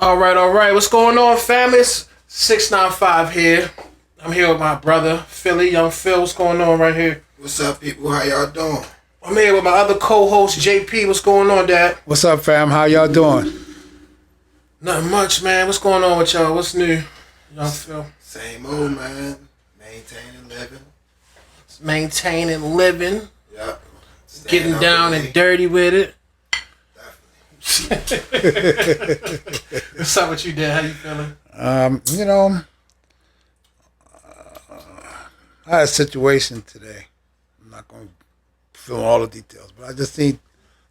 All right. What's going on, fam? It's 695 here. I'm here with my brother, Philly, Young Phil. What's going on right here? What's up, people? How y'all doing? I'm here with my other co-host, JP. What's going on, Dad? What's up, fam? How y'all doing? Nothing much, man. What's going on with y'all? What's new, Young Phil? Same old, man. Maintaining living. Maintaining living. Yep. Getting down and dirty with it. What's up with you, Dad? How you feeling? I had a situation today. I'm not going to fill all the details, but I just seen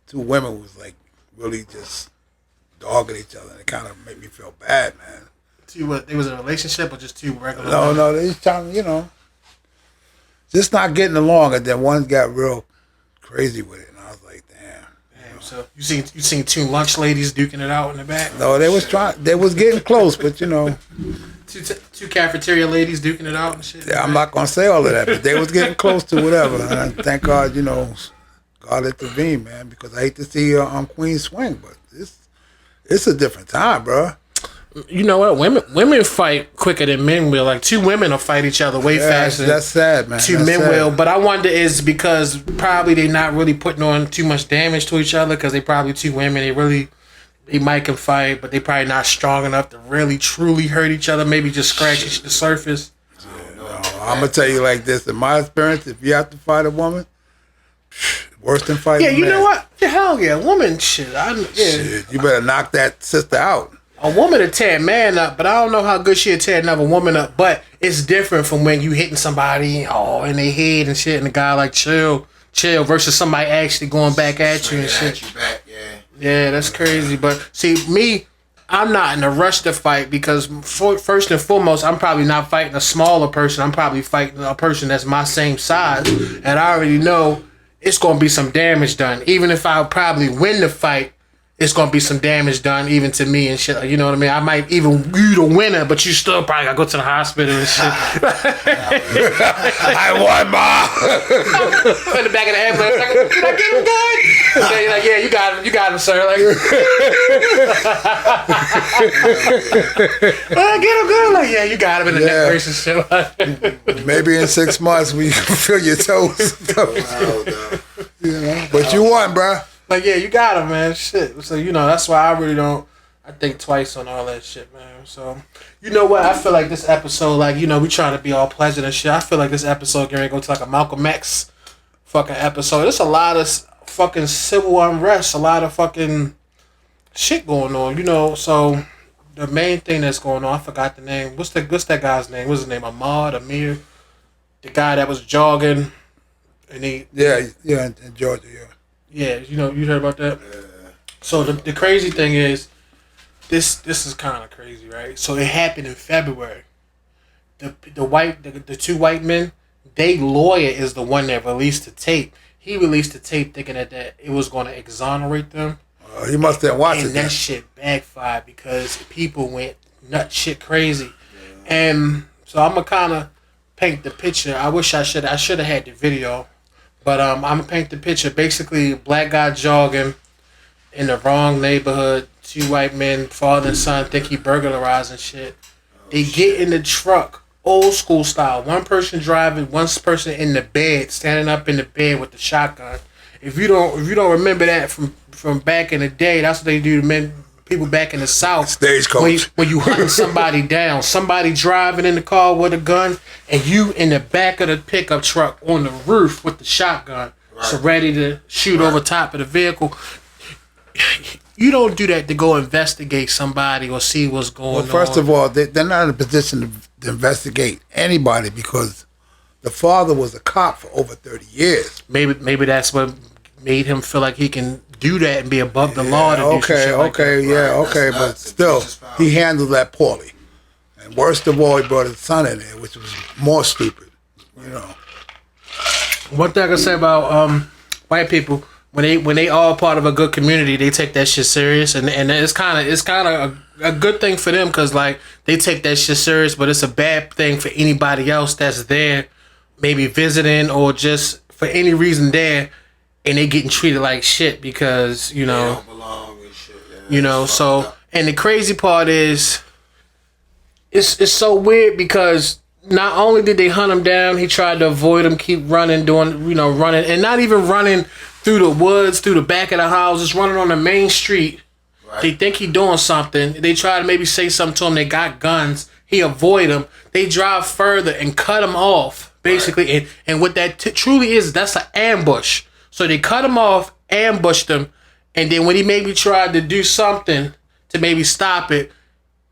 two women who was like really just dogging each other, and it kind of made me feel bad, man. Two what? They was in a relationship or just two regular? No, they just trying to, just not getting along, and then one got real crazy with it, and I was like, damn. So you seen two lunch ladies duking it out in the back? No, they was getting close, but Two cafeteria ladies duking it out and shit. Yeah, I'm not gonna say all of that, but they was getting close to whatever. And thank God, God intervened, man, because I hate to see Queen swing, but it's a different time, bro. You know what? Women fight quicker than men will. Like two women will fight each other way faster. That's sad, man. Two men will, but I wonder is because probably they not really putting on too much damage to each other because they probably two women. They might can fight, but they probably not strong enough to really truly hurt each other. Maybe just scratch the surface. I'm gonna tell you like this. In my experience, if you have to fight a woman, worse than fighting. Yeah, you know what? Hell yeah, woman shit. Shit, you better knock that sister out. A woman will tear a man up, but I don't know how good she'll tear another woman up. But it's different from when you hitting somebody in their head and shit, and the guy like chill, versus somebody actually going back at you and shit. Yeah, that's crazy. But see, me, I'm not in a rush to fight because first and foremost, I'm probably not fighting a smaller person. I'm probably fighting a person that's my same size, and I already know it's gonna be some damage done. Even if I probably win the fight, it's gonna be some damage done even to me and shit. You know what I mean? I might even you the winner, but you still probably gotta go to the hospital and shit. I won, ma. In the back of the ambulance, like, did I get him good? Yeah, you're like, yeah, you got him, sir. Like, get him good. Like, yeah, you got him in the neck brace and shit. Maybe in 6 months we feel your toes. But you won, bro. Like, yeah, you got him, man. Shit. So, that's why I really don't. I think twice on all that shit, man. So, you know what? I feel like this episode, like, we trying to be all pleasant and shit. I feel like this episode going to go to like a Malcolm X fucking episode. There's a lot of fucking civil unrest, a lot of fucking shit going on, So, the main thing that's going on, I forgot the name. What's that guy's name? What's his name? Amir? The guy that was jogging and he... Yeah, in Georgia, yeah. Yeah, you heard about that? Yeah. So the crazy thing is, this is kind of crazy, right? So it happened in February. The two white men, they lawyer is the one that released the tape. He released the tape thinking that it was going to exonerate them. He must have watched it. And that shit backfired because people went nut shit crazy. Yeah. And so I'm going to kind of paint the picture. I wish I should have had the video. But I'm going to paint the picture. Basically, black guy jogging in the wrong neighborhood. Two white men, father and son, think he burglarizing shit. They get in the truck, old school style. One person driving, one person in the bed, standing up in the bed with the shotgun. If you don't remember that from back in the day, that's what they do to people back in the South. Stagecoach. When you hunt somebody down, somebody driving in the car with a gun, and you in the back of the pickup truck on the roof with the shotgun, so ready to shoot over top of the vehicle. You don't do that to go investigate somebody or see what's going on. Well, first of all, they're not in a position to investigate anybody because the father was a cop for over 30 years. Maybe that's what made him feel like he can do that and be above the law to do shit like that. But still, he handled that poorly. And worst of all, he brought his son in there, which was more stupid. One thing I can say about white people, when they all part of a good community, they take that shit serious, and it's kind of a good thing for them because like they take that shit serious, but it's a bad thing for anybody else that's there, maybe visiting or just for any reason there, and they getting treated like shit because they don't belong. good shit. Yeah, You know, that's so fucked up. and the crazy part is, it's so weird because not only did they hunt him down, he tried to avoid him, keep running, running, and not even running through the woods, through the back of the house, just running on the main street. Right. They think he doing something. They try to maybe say something to him. They got guns. He avoid them. They drive further and cut him off, basically. Right. And what that truly is, that's an ambush. So they cut him off, ambushed him, and then when he maybe tried to do something to maybe stop it,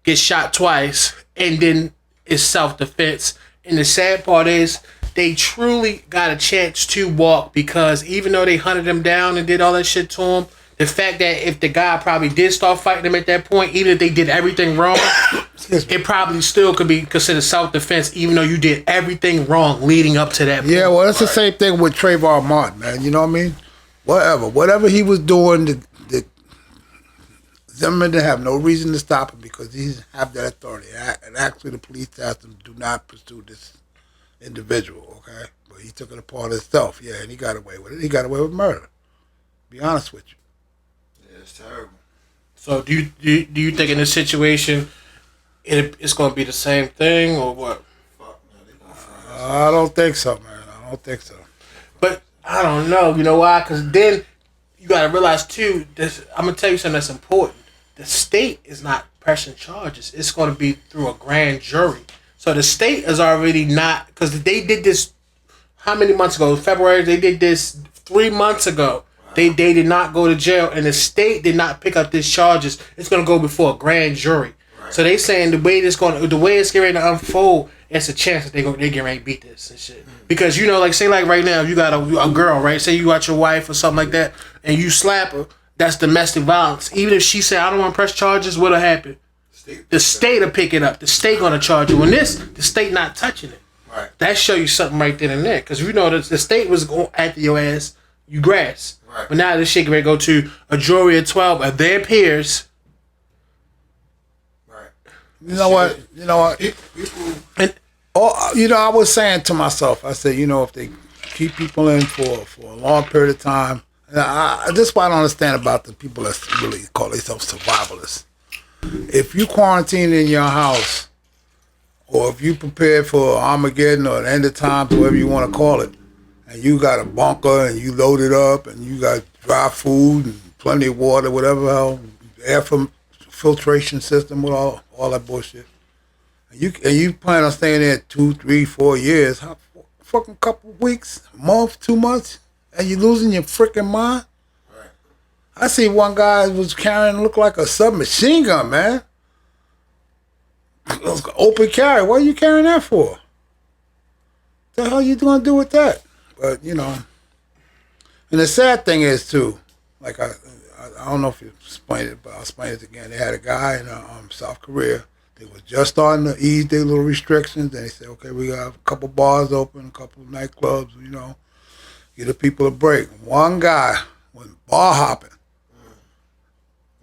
get shot twice, and then it's self-defense. And the sad part is, they truly got a chance to walk because even though they hunted him down and did all that shit to him, the fact that if the guy probably did start fighting him at that point, even if they did everything wrong, it probably still could be considered self-defense, even though you did everything wrong leading up to that point. Yeah, well, that's the same thing with Trayvon Martin, man. You know what I mean? Whatever he was doing, the Zimmerman didn't have no reason to stop him because he didn't have that authority. And actually, the police asked him, do not pursue this individual, okay? But he took it upon himself, yeah, and he got away with it. He got away with murder. Be honest with you. It's terrible. So do you think in this situation it's going to be the same thing or what? Fuck, man. They gonna find I don't think so, man. I don't think so. But I don't know. You know why? Because then you got to realize too. I'm gonna tell you something that's important. The state is not pressing charges. It's going to be through a grand jury. So the state is already not, because they did this how many months ago? February. They did this 3 months ago. They did not go to jail, and the state did not pick up these charges. It's going to go before a grand jury. Right. So they saying the way it's getting ready to unfold, it's a chance that they get ready to beat this and shit. Because like say like right now, you got a girl, right? Say you got your wife or something like that, and you slap her. That's domestic violence. Even if she said I don't want to press charges, what'll happen? The state will pick it up. The state gonna charge you. The state not touching it. Right. That show you something right then and there. Because the state was going after your ass, you grass. Right. But now this shit going to go to a jury of 12 of their peers. Right. You know what? I was saying to myself, I said, if they keep people in for a long period of time, this is what I don't understand about the people that really call themselves survivalists. If you quarantine in your house, or if you prepare for Armageddon or the end of times, whatever you want to call it, and you got a bunker and you load it up and you got dry food and plenty of water, whatever hell, air filtration system with all that bullshit. And you plan on staying there 2, 3, 4 years, fucking couple of weeks, a month, 2 months, and you losing your freaking mind? Right. I see one guy was carrying, looked like a submachine gun, man. Open carry. What are you carrying that for? What the hell you gonna do with that? But and the sad thing is too, like I don't know if you explained it, but I'll explain it again. They had a guy in South Korea. They was just starting to ease their little restrictions. And they said, okay, we got a couple bars open, a couple of nightclubs, give the people a break. One guy went bar hopping,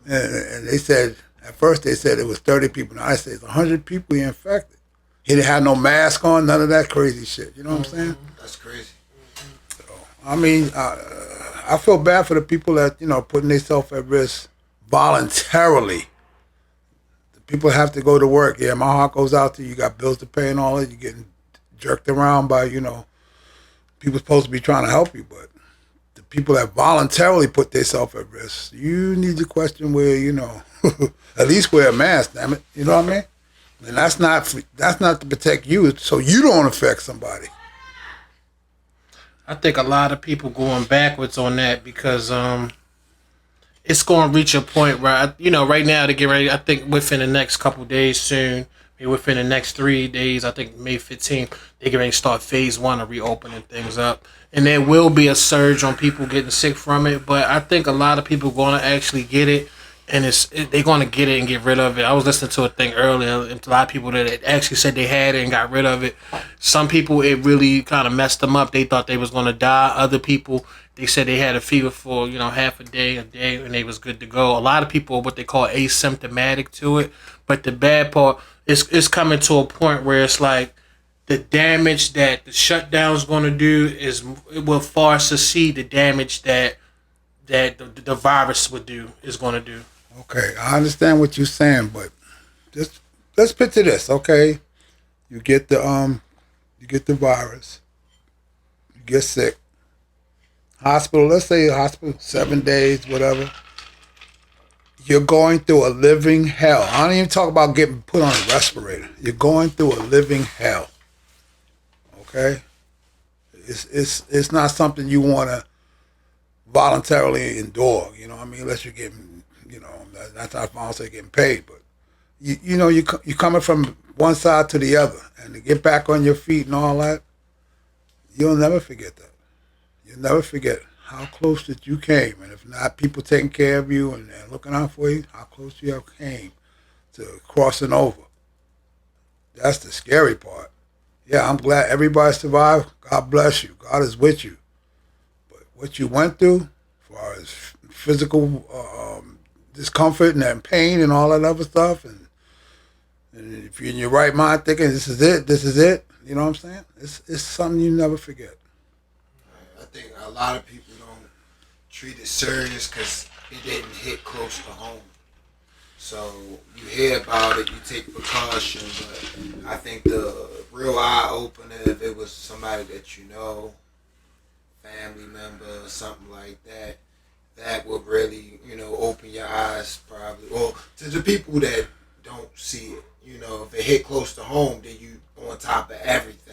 and they said at first they said it was 30 people. Now I say it's 100 people he infected. He didn't have no mask on, none of that crazy shit. You know what I'm saying? That's crazy. I mean, I feel bad for the people that, putting themselves at risk voluntarily. The people have to go to work. Yeah, my heart goes out to you. You got bills to pay and all that. You're getting jerked around by, people supposed to be trying to help you. But the people that voluntarily put themselves at risk, you need to question where, at least wear a mask, damn it. You know what I mean? And that's not to protect you, so you don't affect somebody. I think a lot of people going backwards on that because it's going to reach a point where, right now to get ready, I think within the next couple of days soon, maybe within the next 3 days, I think May 15th, they get ready to start phase 1 of reopening things up. And there will be a surge on people getting sick from it, but I think a lot of people going to actually get it. And they're going to get it and get rid of it. I was listening to a thing earlier, and a lot of people that actually said they had it and got rid of it. Some people, it really kind of messed them up. They thought they was going to die. Other people, they said they had a fever for, half a day, and they was good to go. A lot of people are what they call asymptomatic to it. But the bad part, it's coming to a point where it's like the damage that the shutdown is going to do it will far succeed the damage that that the virus is going to do. Okay, I understand what you're saying, but just let's picture this. Okay, you get the virus, you get sick, hospital. Let's say hospital 7 days, whatever. You're going through a living hell. I don't even talk about getting put on a respirator. You're going through a living hell. Okay, it's not something you want to voluntarily endure. You know what I mean? Unless you're getting, that's not I don't say getting paid, but you're coming from one side to the other, and to get back on your feet and all that, you'll never forget that. You'll never forget how close that you came, and if not, people taking care of you and looking out for you, how close you have came to crossing over. That's the scary part. Yeah, I'm glad everybody survived. God bless you. God is with you. But what you went through, as far as physical discomfort and pain and all that other stuff, and if you're in your right mind thinking this is it, you know what I'm saying? It's something you never forget. I think a lot of people don't treat it serious because it didn't hit close to home. So you hear about it, you take precaution, but I think the real eye opener, if it was somebody that you know, family member or something like that, that would really, open your eyes probably. Or to the people that don't see it, if it hit close to home, then you on top of everything.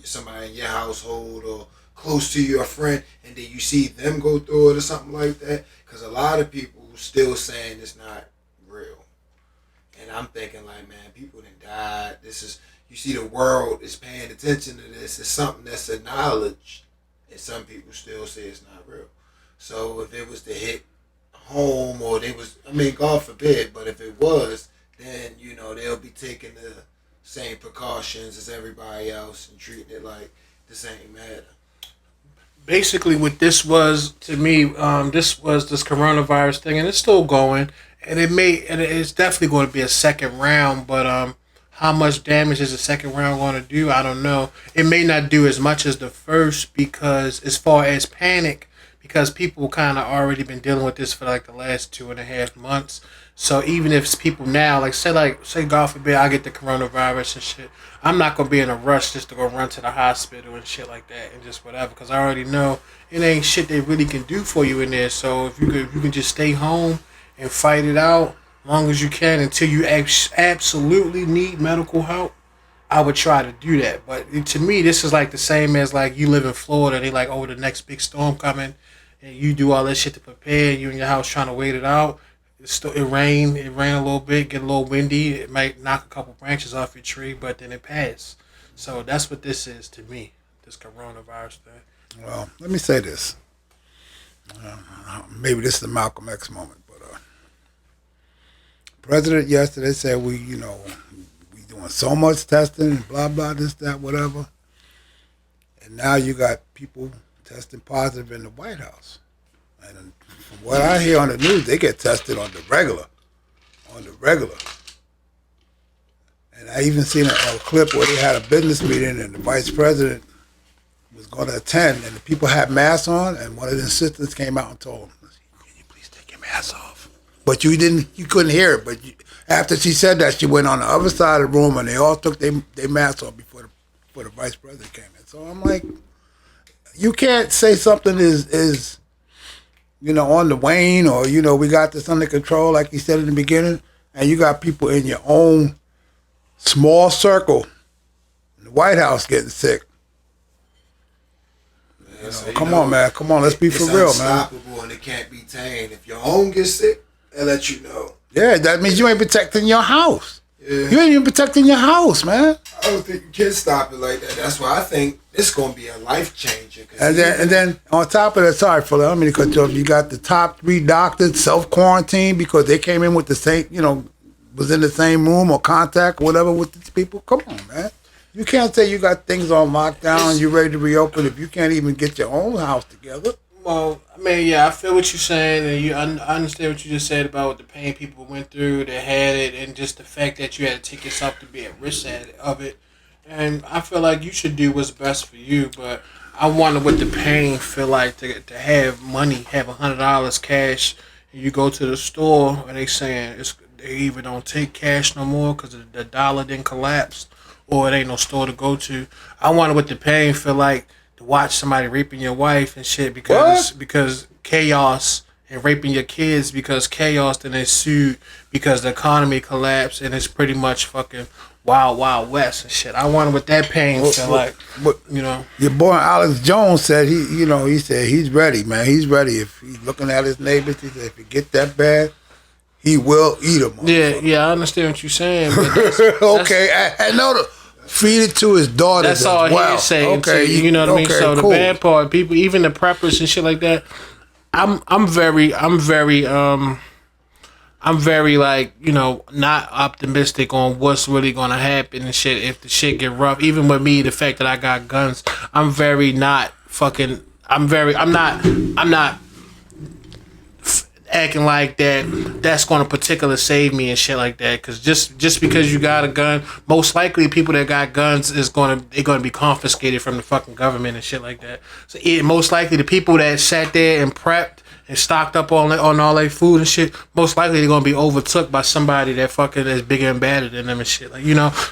Somebody in your household or close to your friend, and then you see them go through it or something like that. Because a lot of people still saying it's not real. And I'm thinking like, man, people done died. You see the world is paying attention to this. It's something that's acknowledged. And some people still say it's not real. So if it was to hit home or God forbid, but if it was, then, they'll be taking the same precautions as everybody else and treating it like the same matter. Basically, what this was to me, this was this coronavirus thing, and it's still going, and it's definitely going to be a second round. But how much damage is the second round going to do? I don't know. It may not do as much as the first because, as far as panic, because people kind of already been dealing with this for like the last 2.5 months. So even if people now, say God forbid, I get the coronavirus and shit, I'm not gonna be in a rush just to go run to the hospital and shit like that and just whatever, because I already know it ain't shit they really can do for you in there. So if you can just stay home and fight it out as long as you can until you absolutely need medical help, I would try to do that. But to me, this is like the same as like you live in Florida. They like, oh, the next big storm coming, and you do all that shit to prepare. You in your house trying to wait it out. It rained a little bit, get a little windy. It might knock a couple branches off your tree, but then it passed. So that's what this is to me, this coronavirus thing. Well, let me say this. Maybe this is a Malcolm X moment, but President yesterday said we doing so much testing and blah blah this that whatever, and now you got people testing positive in the White House. And from what I hear on the news, they get tested on the regular. And I even seen a clip where they had a business meeting and the vice president was going to attend, and the people had masks on, and one of the assistants came out and told him, "Can you please take your mask off?" But you couldn't hear it. But after she said that, she went on the other side of the room, and they all took their masks off before the vice president came in. So I'm like, you can't say something is on the wane, or, we got this under control, like you said in the beginning, and you got people in your own small circle in the White House getting sick. Come on, man. Come on, let's be for real, man. It's unstoppable and it can't be tamed. If your own gets sick, they'll let you know. Yeah, that means you ain't protecting your house. Yeah. You ain't even protecting your house, man. I don't think you can stop it like that. That's why I think it's going to be a life changer. And then on top of that, sorry for that, I mean, because you got the top 3 doctors self-quarantined because they came in with the same, was in the same room or contact or whatever with these people. Come on, man. You can't say you got things on lockdown and you're ready to reopen if you can't even get your own house together. Well, I mean, yeah, I feel what you're saying, and I understand what you just said about what the pain people went through, that had it, and just the fact that you had to take yourself to be at risk of it. And I feel like you should do what's best for you, but I wonder what the pain feel like to have money, have $100 cash, and you go to the store and they saying they either don't take cash no more because the dollar didn't collapse, or it ain't no store to go to. I wonder what the pain feel like to watch somebody raping your wife and shit because chaos, and raping your kids because chaos, then they sued because the economy collapsed and it's pretty much fucking wild west and shit. I wonder what that pain feel like. But You know, your boy Alex Jones said he said he's ready, man. He's ready. If he's looking at his neighbors, he said if it get that bad, he will eat them. yeah, I understand what you're saying. But Okay, I know to feed it to his daughter. that's all he's saying. Okay, you know what I mean. So cool. the bad part, people, even the preppers and shit like that. I'm very like, not optimistic on what's really gonna happen and shit if the shit get rough. Even with me, the fact that I got guns, I'm not acting like that's going to particularly save me and shit like that. Because just because you got a gun, most likely people that got guns they're going to be confiscated from the fucking government and shit like that. So most likely the people that sat there and prepped and stocked up on all their food and shit, most likely they're going to be overtook by somebody that fucking is bigger and badder than them and shit. Like,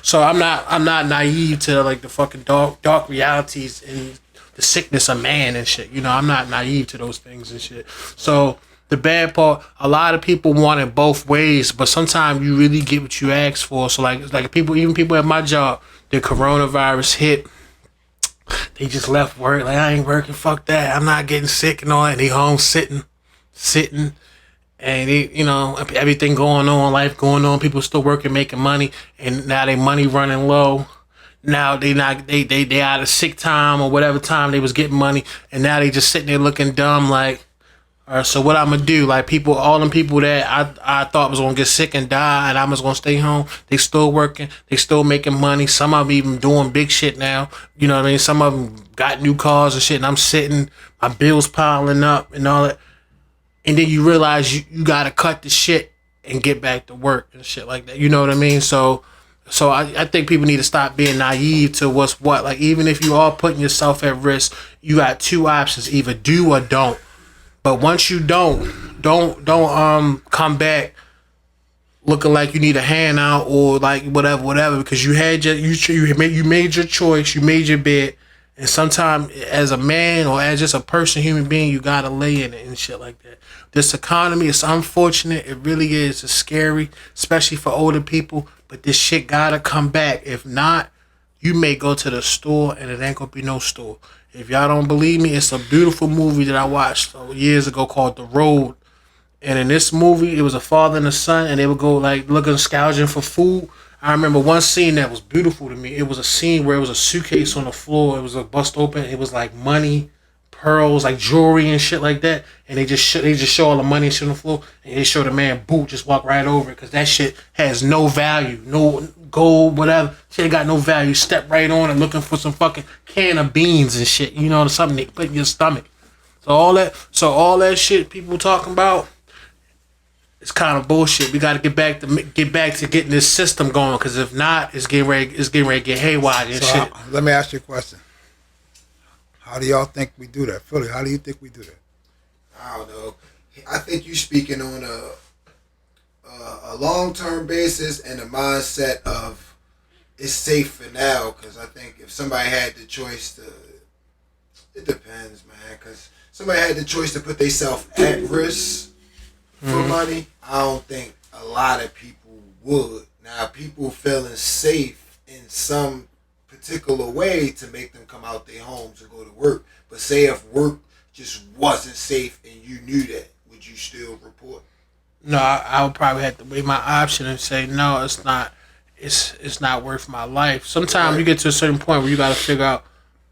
so I'm not naive to like the fucking dark realities and the sickness of man and shit. I'm not naive to those things and shit. So the bad part, a lot of people want it both ways, but sometimes you really get what you ask for. So like people at my job, the coronavirus hit, they just left work. Like, I ain't working, fuck that. I'm not getting sick and all that. And they home sitting, and everything going on, life going on. People still working, making money, and now they money running low. Now they out of sick time or whatever time they was getting money, and now they just sitting there looking dumb like. All right, so what I'm gonna do? Like all them people that I thought was gonna get sick and die, and I was gonna stay home. They still working. They still making money. Some of them even doing big shit now. You know what I mean? Some of them got new cars and shit, and I'm sitting. My bills piling up and all that. And then you realize you gotta cut the shit and get back to work and shit like that. You know what I mean? So I think people need to stop being naive to what's what. Like, even if you are putting yourself at risk, you got two options: either do or don't. But once you don't come back looking like you need a handout or like whatever, because you made your choice, you made your bed, and sometimes as a man or as just a person, human being, you gotta lay in it and shit like that. This economy is unfortunate. It really is. It's scary, especially for older people. But this shit gotta come back. If not, you may go to the store and it ain't gonna be no store. If y'all don't believe me, it's a beautiful movie that I watched years ago called The Road. And in this movie, it was a father and a son, and they would go like looking, scourging for food. I remember one scene that was beautiful to me. It was a scene where it was a suitcase on the floor. It was a bust open. It was like money, pearls, like jewelry and shit like that. And they just show all the money and shit on the floor. And they show the man boot just walk right over it because that shit has no value, no gold, whatever. Shit got no value. Step right on it looking for some fucking can of beans and shit. Something they put in your stomach. So all that shit people talking about, it's kind of bullshit. We got to get back to getting this system going, because if not, it's getting ready to get haywire and shit. Let me ask you a question. How do y'all think we do that, Philly? How do you think we do that? I don't know. I think you're speaking on a long-term basis and a mindset of it's safe for now, because I think if somebody had the choice it depends, man, because somebody had the choice to put themselves at risk for money, I don't think a lot of people would. Now, people feeling safe in some particular way to make them come out their homes and go to work, but say if work just wasn't safe and you knew that, would you still report? No, I would probably have to weigh my option and say no. It's not. It's not worth my life. Sometimes you get to a certain point where you got to figure out,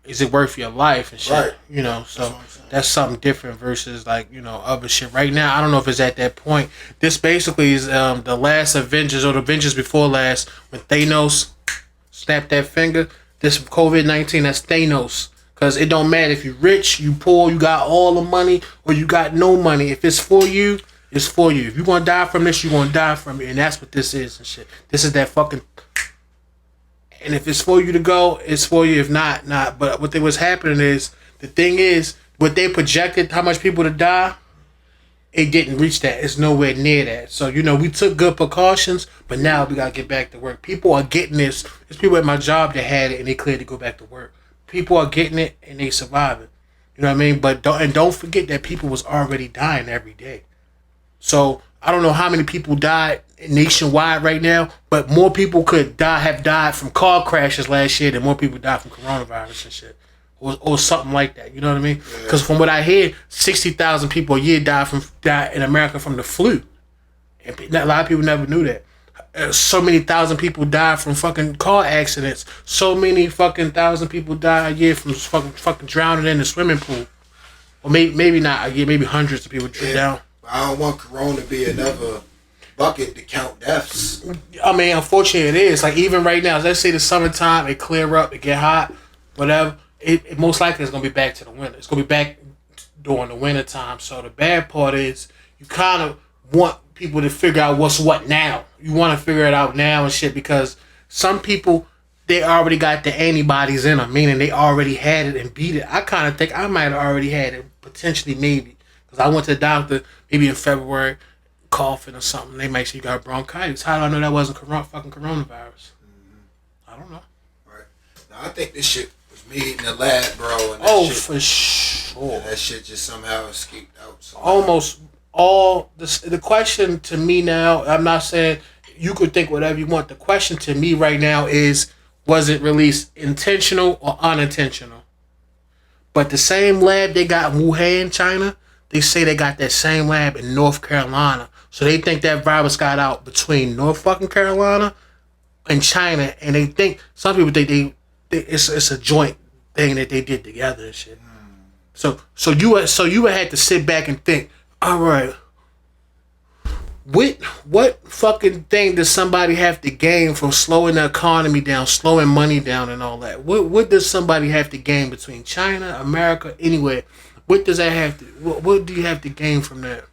is it worth your life and shit. Right. So that's something different versus like other shit. Right now, I don't know if it's at that point. This basically is the last Avengers or the Avengers before last when Thanos snapped that finger. This COVID-19, that's Thanos. Because it don't matter if you're rich, you poor, you got all the money, or you got no money. If it's for you, it's for you. If you're going to die from this, you're going to die from it. And that's what this is and shit. This is that fucking And if it's for you to go, it's for you. If not, not. But what they was happening is, the thing is, what they projected, how much people to die, it didn't reach that. It's nowhere near that. So, we took good precautions, but now we got to get back to work. People are getting this. There's people at my job that had it and they cleared to go back to work. People are getting it and they surviving. You know what I mean? But don't forget that people was already dying every day. So, I don't know how many people died nationwide right now, but more people have died from car crashes last year than more people died from coronavirus and shit. Or something like that, you know what I mean? Because from what I hear, 60,000 people a year die in America from the flu. And a lot of people never knew that. So many thousand people die from fucking car accidents. So many fucking thousand people die a year from fucking drowning in the swimming pool. Or maybe not a year, maybe hundreds of people drown. I don't want Corona to be another bucket to count deaths. I mean, unfortunately it is. Like, even right now, let's say the summertime, it clear up, it get hot, whatever. It most likely is going to be back to the winter. It's going to be back during the winter time. So the bad part is you kind of want people to figure out what's what now. You want to figure it out now and shit, because some people, they already got the antibodies in them, meaning they already had it and beat it. I kind of think I might have already had it, potentially, maybe. Because I went to the doctor maybe in February, coughing or something. They might say you got bronchitis. How do I know that wasn't fucking coronavirus? I don't know. Right. Now, I think this shit made in the lab, bro. And that shit, for sure. That shit just somehow escaped out. Almost all the question to me now, I'm not saying you could think whatever you want. The question to me right now is, was it released intentional or unintentional? But the same lab they got in Wuhan, China, they say they got that same lab in North Carolina. So they think that virus got out between North fucking Carolina and China, and they think, some people think it's a joint thing that they did together and shit. So you would have to sit back and think, all right, what fucking thing does somebody have to gain from slowing the economy down, slowing money down, and all that? What does somebody have to gain between China, America, anywhere? What does that have to? What do you have to gain from that?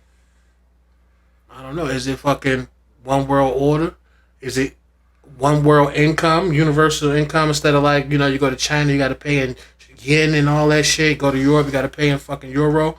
I don't know. Is it fucking one world order? Is it one world income, universal income, instead of like, you go to China, you got to pay in yen and all that shit. Go to Europe, you got to pay in fucking euro.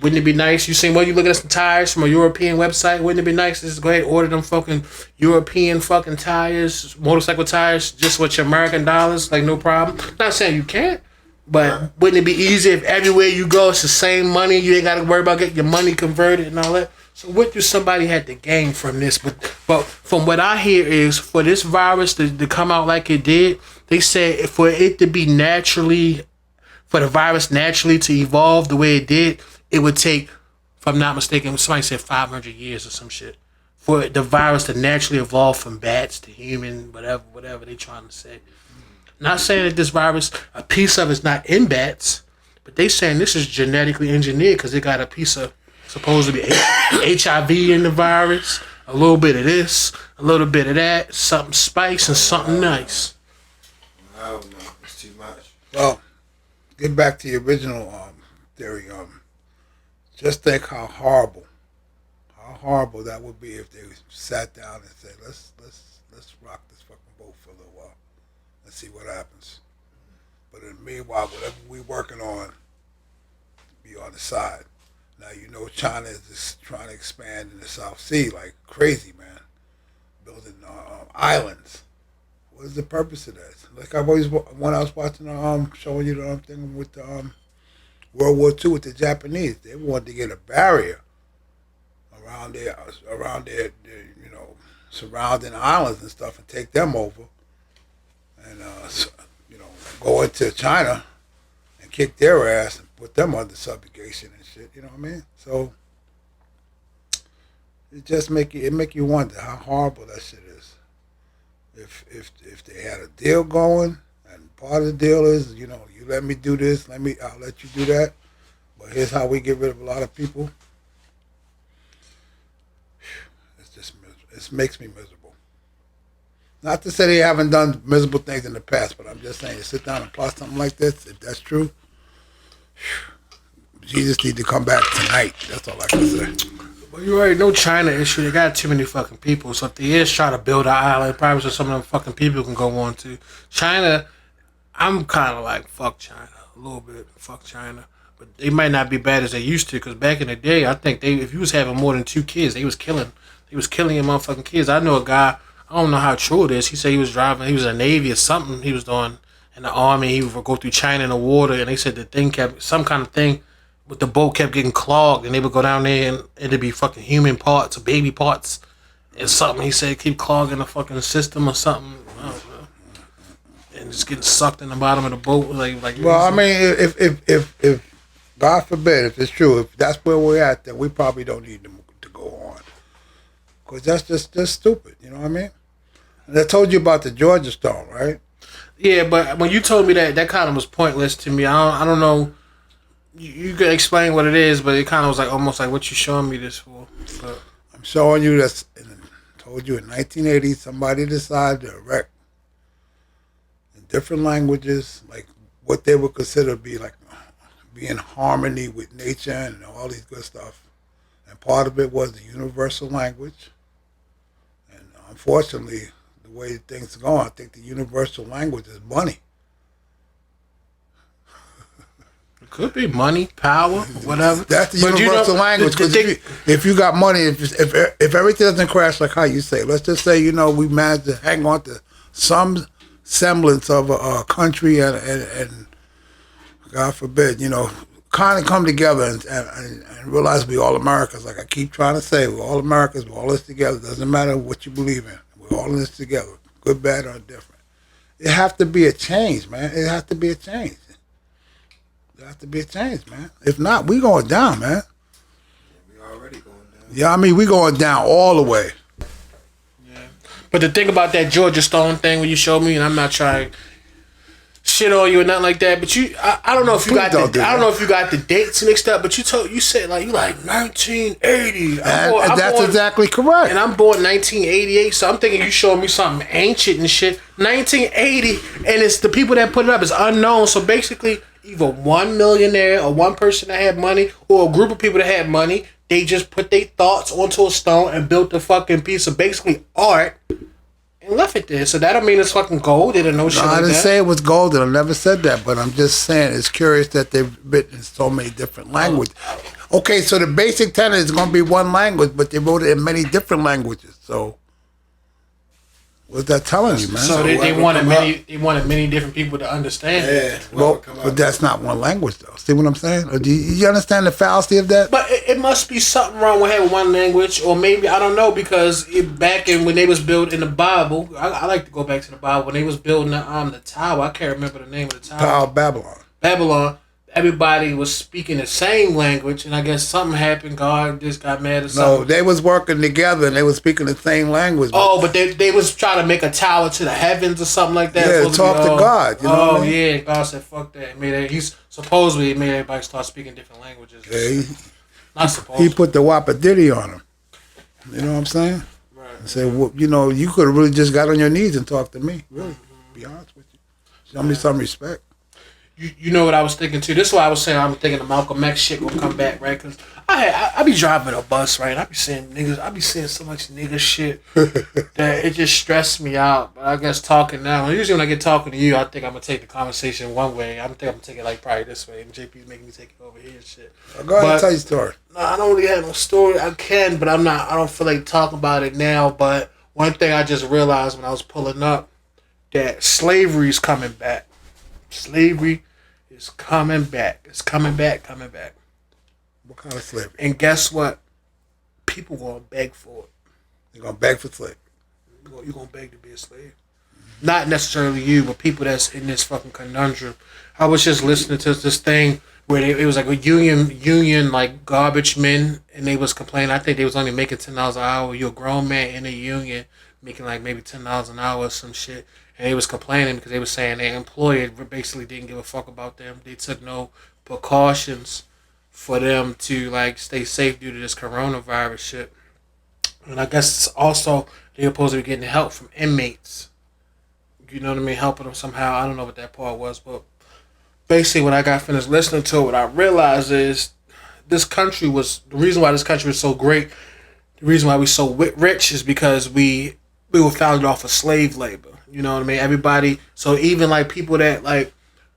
Wouldn't it be nice? You looking at some tires from a European website? Wouldn't it be nice to just go ahead and order them fucking European fucking tires, motorcycle tires, just with your American dollars, like no problem? Not saying you can't, but wouldn't it be easy if everywhere you go it's the same money? You ain't got to worry about getting your money converted and all that. So what do somebody have to gain from this? But from what I hear is, for this virus to come out like it did, they said for it to be for the virus naturally to evolve the way it did, it would take, if I'm not mistaken, somebody said 500 years or some shit, for the virus to naturally evolve from bats to human, whatever they trying to say. Not saying that this virus, a piece of it's not in bats, but they saying this is genetically engineered because it got a piece of, supposed to be HIV in the virus, a little bit of this, a little bit of that, something spice and something nice. I don't know. It's too much. Well, get back to the original theory. Just think how horrible that would be if they sat down and said, let's rock this fucking boat for a little while and see what happens. But in the meanwhile, whatever we working on, be on the side. Now, China is just trying to expand in the South Sea like crazy, man. Building islands. What is the purpose of that? Like I've always, when I was watching showing you the thing with the World War II with the Japanese, they wanted to get a barrier around their surrounding islands and stuff and take them over, and go into China and kick their ass and put them under subjugation and shit. You know what I mean? So it just make you wonder how horrible that shit is. If they had a deal going, and part of the deal is, you let me do this, I'll let you do that, but here's how we get rid of a lot of people. It's just miserable. It makes me miserable. Not to say they haven't done miserable things in the past, but I'm just saying, sit down and plot something like this, if that's true, Jesus need to come back tonight. That's all I can say. Well, you already know China issue. They got too many fucking people. So if they is trying to build an island, probably so some of them fucking people can go on to. China, I'm kind of like, fuck China. A little bit. Fuck China. But they might not be bad as they used to. Because back in the day, I think if you was having more than 2 kids, they was killing your motherfucking kids. I know a guy, I don't know how true it is. He said he was driving, he was in the Navy or something he was doing in the Army. He would go through China in the water. And they said the thing kept, some kind of thing, but the boat kept getting clogged, and they would go down there, and it'd be fucking human parts or baby parts, and something he said keep clogging the fucking system or something. I don't know. And just getting sucked in the bottom of the boat, like. Well, I mean, if God forbid, if it's true, if that's where we're at, then we probably don't need to go on, because that's just stupid. You know what I mean? And I told you about the Georgia Stone, right? Yeah, but when you told me that kind of was pointless to me. I don't know. You could explain what it is, but it kind of was like almost like what you showing me this for. But I'm showing you this. Told you in 1980, somebody decided to erect in different languages, like what they would consider to be like be in harmony with nature and all these good stuff. And part of it was the universal language. And unfortunately, the way things are going, I think the universal language is money. it could be money, power, whatever. That's the universal language. Because if you got money, if everything doesn't crash like how you say, let's just say we managed to hang on to some semblance of a country and God forbid, kind of come together and realize we all Americans. Like I keep trying to say, we're all Americans. We're all this together. Doesn't matter what you believe in. We're all in this together, good, bad, or different. It has to be a change, man. It has to be a change. There has to be a change, man. If not, we going down, man. We already going down. Yeah, I mean, we going down all the way. Yeah. But the thing about that Georgia Stone thing when you showed me, and I'm not trying to shit on you or nothing like that, but I don't know if you got the dates mixed up, but you said like you like 1980. That's exactly correct. And I'm born 1988, so I'm thinking you showing me something ancient and shit. 1980, and it's the people that put it up is unknown. So basically, either one millionaire or one person that had money, or a group of people that had money, they just put their thoughts onto a stone and built a fucking piece of basically art. And left it there. So that don't mean it's fucking gold. No shit like that. I didn't say it was golden. I never said that. But I'm just saying it's curious that they've written in so many different languages. Okay, so the basic tenet is going to be one language, but they wrote it in many different languages. So what's that telling you, man? So they wanted many different people to understand. Yeah. Well, but that's not one language, though. See what I'm saying? Or do you understand the fallacy of that? But it must be something wrong with having one language, or maybe I don't know, because back in when they was built in the Bible, I like to go back to the Bible when they was building the tower. I can't remember the name of the tower. Tower of Babylon. Babylon. Everybody was speaking the same language, and I guess something happened. God just got mad or something. No, they was working together, and they was speaking the same language. But they was trying to make a tower to the heavens or something like that. Yeah, talk to God. You know what I mean? Yeah, God said, fuck that. He's supposedly made everybody start speaking different languages. Yeah, Not supposedly. He put the Wappadiddy on him. You know what I'm saying? Right. And said, well, you could have really just got on your knees and talked to me. Really, be honest with you. Show me some respect. You know what I was thinking too. This is why I was saying I'm thinking the Malcolm X shit will come back, right? Because I be driving a bus, right? And I be seeing niggas. I be seeing so much nigga shit that it just stressed me out. But I guess talking now, usually when I get talking to you, I think I'm gonna take the conversation one way. I think I'm gonna take it like probably this way. And JP's making me take it over here and shit. Go ahead and tell your story. No, I don't really have no story. I can, but I'm not. I don't feel like talking about it now. But one thing I just realized when I was pulling up that slavery's coming back. Slavery is coming back. It's coming back. What kind of slavery? And guess what? People gonna beg for it. They're gonna beg for slavery. You're gonna beg to be a slave. Not necessarily you, but people that's in this fucking conundrum. I was just listening to this thing where it was like a union like garbage men, and they was complaining. I think they was only making $10 an hour. You're a grown man in a union making like maybe $10 an hour or some shit. And they was complaining because they was saying their employer basically didn't give a fuck about them. They took no precautions for them to like stay safe due to this coronavirus shit. And I guess also they're supposed to be getting help from inmates. You know what I mean? Helping them somehow. I don't know what that part was, but basically when I got finished listening to it, what I realized is this country was the reason why this country was so great. The reason why we so rich is because we were founded off of slave labor. You know what I mean? Everybody. So even like people that like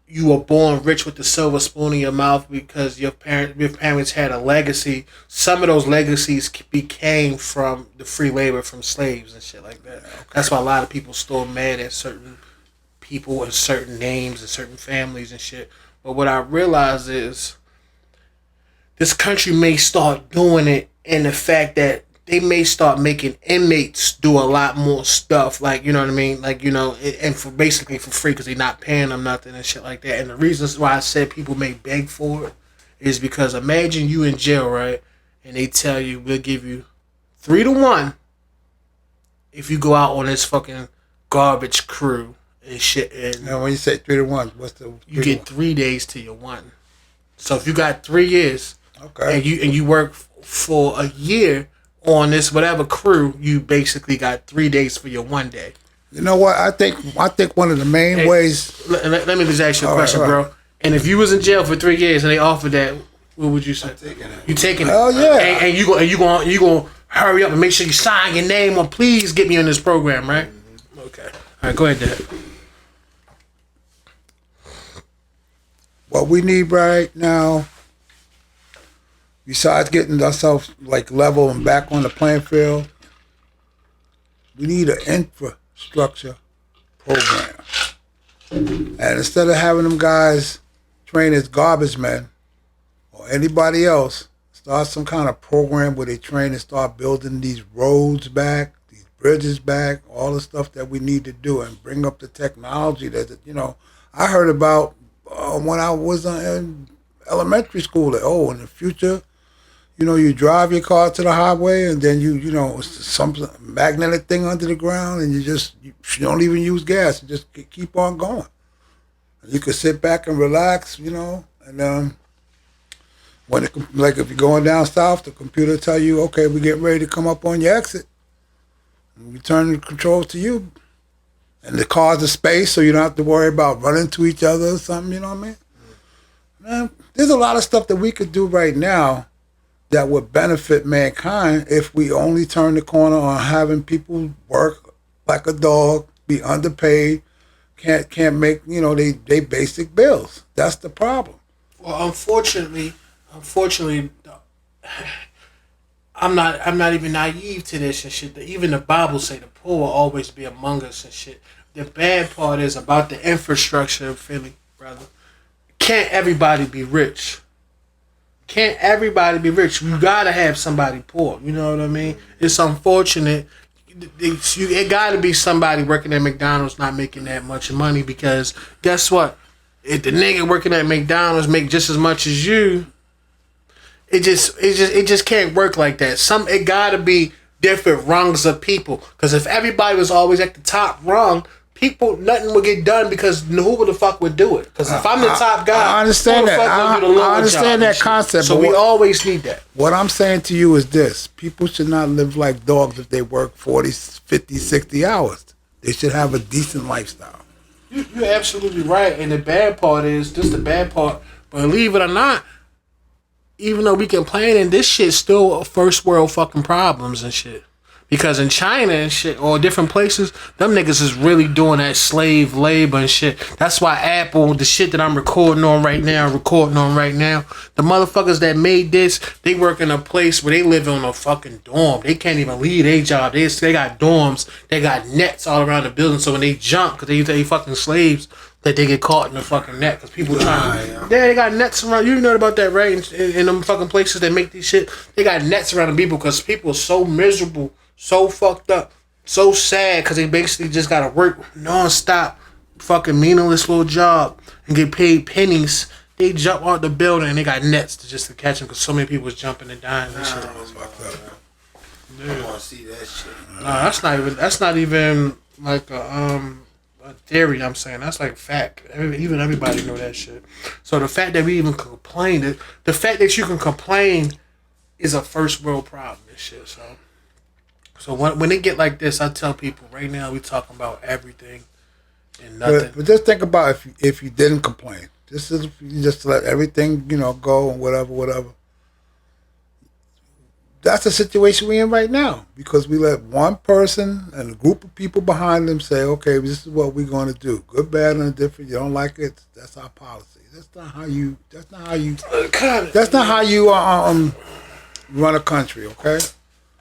you were born rich with the silver spoon in your mouth because your parents had a legacy. Some of those legacies became from the free labor from slaves and shit like that. Okay. That's why a lot of people still mad at certain people and certain names and certain families and shit. But what I realize is this country may start doing it in the fact that they may start making inmates do a lot more stuff, like, you know what I mean, like, you know, and for basically for free because they're not paying them nothing and shit like that. And the reasons why I said people may beg for it is because imagine you in jail, right, and they tell you we'll give you 3-1 if you go out on this fucking garbage crew and shit. And now, when you say 3-1, what's the? You get 3 days to your one. So if you got 3 years, okay, and you work for a year on this whatever crew, you basically got 3 days for your 1 day. You know what? I think one of the main ways. Let me just ask you a question, bro. And if you was in jail for 3 years and they offered that, what would you say? You taking it? Oh yeah. And you gonna hurry up and make sure you sign your name or please get me in this program, right? Mm-hmm. Okay. All right, go ahead, Dad. What we need right now, besides getting ourselves like level and back on the playing field, we need an infrastructure program. And instead of having them guys train as garbage men or anybody else, start some kind of program where they train and start building these roads back, these bridges back, all the stuff that we need to do, and bring up the technology that, you know, I heard about when I was in elementary school, that, in the future, you know, you drive your car to the highway and then you know, it's some magnetic thing under the ground and you don't even use gas. You just keep on going. You can sit back and relax, you know, and when like if you're going down south, the computer tell you, okay, we're getting ready to come up on your exit. And we turn the controls to you. And the car's a space, so you don't have to worry about running to each other or something, you know what I mean? Man, there's a lot of stuff that we could do right now that would benefit mankind if we only turn the corner on having people work like a dog, be underpaid, can't make, you know, they basic bills. That's the problem. Well, unfortunately, I'm not even naive to this and shit. Even the Bible say the poor will always be among us and shit. The bad part is about the infrastructure of Philly, brother. Can't everybody be rich? Can't everybody be rich? You gotta have somebody poor. You know what I mean? It's unfortunate. It gotta be somebody working at McDonald's not making that much money, because guess what? If the nigga working at McDonald's make just as much as you, it just can't work like that. It gotta be different rungs of people. Because if everybody was always at the top rung, nothing would get done, because who the fuck would do it? Because if I'm the top guy, I understand that. I understand that concept. So we always need that. What I'm saying to you is this: people should not live like dogs if they work 40, 50, 60 hours. They should have a decent lifestyle. You're absolutely right. And the bad part is, this the bad part, believe it or not, even though we complaining, this shit's still first world fucking problems and shit. Because in China and shit, or different places, them niggas is really doing that slave labor and shit. That's why Apple, the shit that I'm recording on right now, the motherfuckers that made this, they work in a place where they live on a fucking dorm. They can't even leave their job. They got dorms. They got nets all around the building. So when they jump, because they fucking slaves, that they get caught in the fucking net. Because people trying to... Yeah, they got nets around. You know about that, right? In them fucking places that make these shit, they got nets around the people, because people are so miserable, so fucked up, so sad, because they basically just gotta work non-stop, fucking meaningless little job and get paid pennies. They jump out the building and they got nets to catch them, because so many people was jumping and dying and shit. I want to see that shit. Nah, that's not even like a theory. I'm saying that's like fact. Even everybody know that shit. So the fact that we even complain, the fact that you can complain, is a first world problem and shit. So when they get like this, I tell people right now, we talking about everything and nothing. But just think about if you didn't complain. You just let everything, you know, go and whatever. that's the situation we're in right now because we let one person and a group of people behind them say, okay, this is what we're going to do. Good, bad, and indifferent. You don't like it, that's our policy. That's not how you run a country, okay?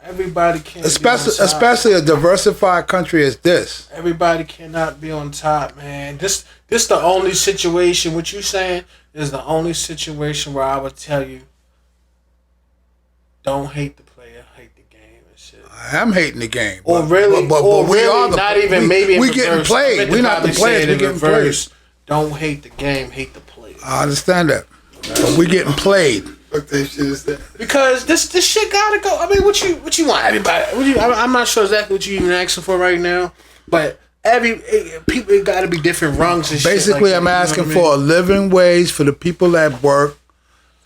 Everybody can't especially a diversified country as this. Everybody cannot be on top, man. This the only situation, what you saying is the only situation where I would tell you, don't hate the player, hate the game and shit. I am hating the game. Or but really, we are not even maybe we getting played. We're not the players, we getting played. Don't hate the game, hate the player. I understand that. But we getting played. Because this shit gotta go. I mean, what you want, everybody? I'm not sure exactly what you even asking for right now, but people, it gotta be different rungs and basically, shit. Basically, I'm asking for a living wage for the people that work,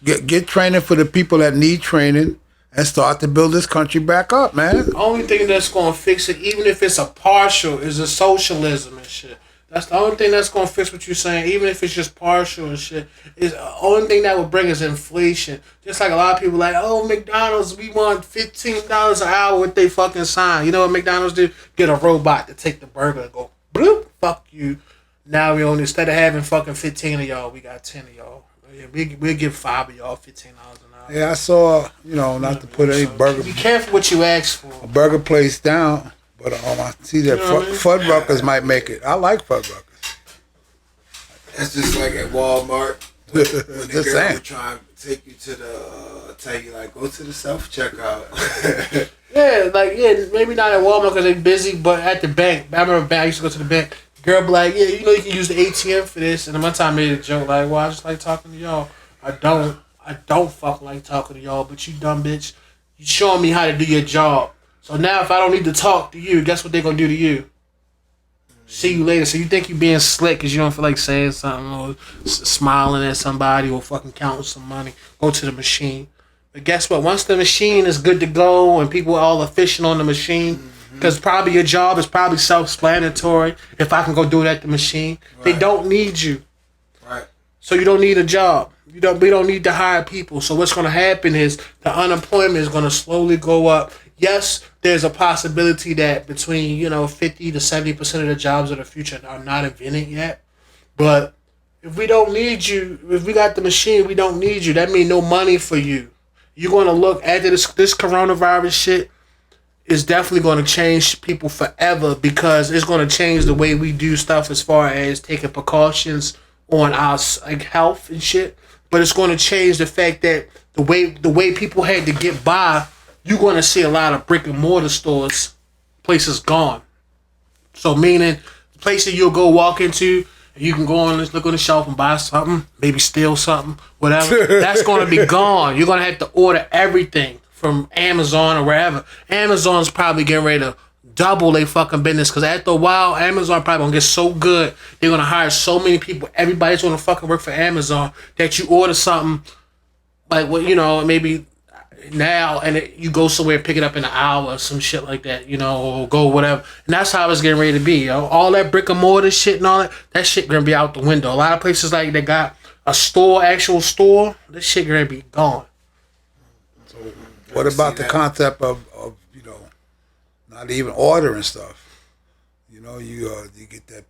get training for the people that need training, and start to build this country back up, man. The only thing that's gonna fix it, even if it's a partial, is a socialism and shit. That's the only thing that's gonna fix what you're saying, even if it's just partial and shit. Is the only thing that will bring is inflation. Just like a lot of people like, oh, McDonald's, we want $15 an hour with they fucking sign. You know what McDonald's do? Get a robot to take the burger and go, bloop, fuck you. Now we only, instead of having fucking 15 of y'all, we got 10 of y'all. Yeah, we'll give 5 of y'all $15 an hour. Yeah, I saw, not to put any burger. Be careful what you ask for. A burger place down. But I see that Fuddruckers might make it. I like Fuddruckers. That's just like at Walmart. When the girl would try and take you to tell you like, go to the self-checkout. Maybe not at Walmart because they're busy, but at the bank. I remember I used to go to the bank. Girl be like, yeah, you can use the ATM for this. And one time I made a joke like, well, I just like talking to y'all. I don't fucking like talking to y'all, but you dumb bitch. You showing me how to do your job. So now if I don't need to talk to you, guess what they're going to do to you? See you later. So you think you're being slick because you don't feel like saying something or smiling at somebody or fucking counting some money. Go to the machine. But guess what? Once the machine is good to go and people are all efficient on the machine, because probably your job is probably self-explanatory. If I can go do it at the machine, They don't need you. Right. So you don't need a job. We don't need to hire people. So what's going to happen is the unemployment is going to slowly go up. Yes, there's a possibility that between 50 to 70% of the jobs of the future are not invented yet. But if we don't need you, if we got the machine, we don't need you. That means no money for you. You're going to look after this coronavirus shit is definitely going to change people forever because it's going to change the way we do stuff as far as taking precautions on our health and shit. But it's going to change the fact that the way people had to get by. You're going to see a lot of brick and mortar stores, places gone. So meaning, places you'll go walk into, and you can go on, look on the shelf and buy something, maybe steal something, whatever. That's going to be gone. You're going to have to order everything from Amazon or wherever. Amazon's probably getting ready to double their fucking business because after a while, Amazon probably going to get so good, they're going to hire so many people, everybody's going to fucking work for Amazon, that you order something, like, maybe now and you go somewhere and pick it up in an hour or some shit like that, or go whatever. And that's how it's getting ready to be, all that brick and mortar shit and all that shit gonna be out the window. A lot of places like they got a store, actual store, this shit gonna be gone. So what about the concept of not even ordering stuff? You get that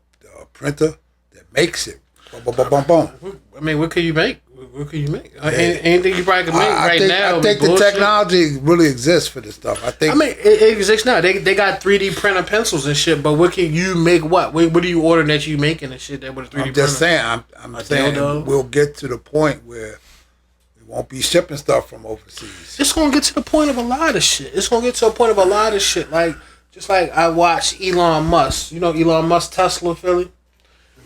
printer that makes it. Boom. I mean, what can you make? What can you make? Anything you probably can make now. I think the technology really exists for this stuff. It exists now. They got 3D printer pencils and shit. But what can you make? What do you order that you making and shit that with a 3D printer? I'm just saying. I'm saying we'll get to the point where we won't be shipping stuff from overseas. It's gonna get to the point of a lot of shit. Like just like I watched Elon Musk. Elon Musk, Tesla, Philly.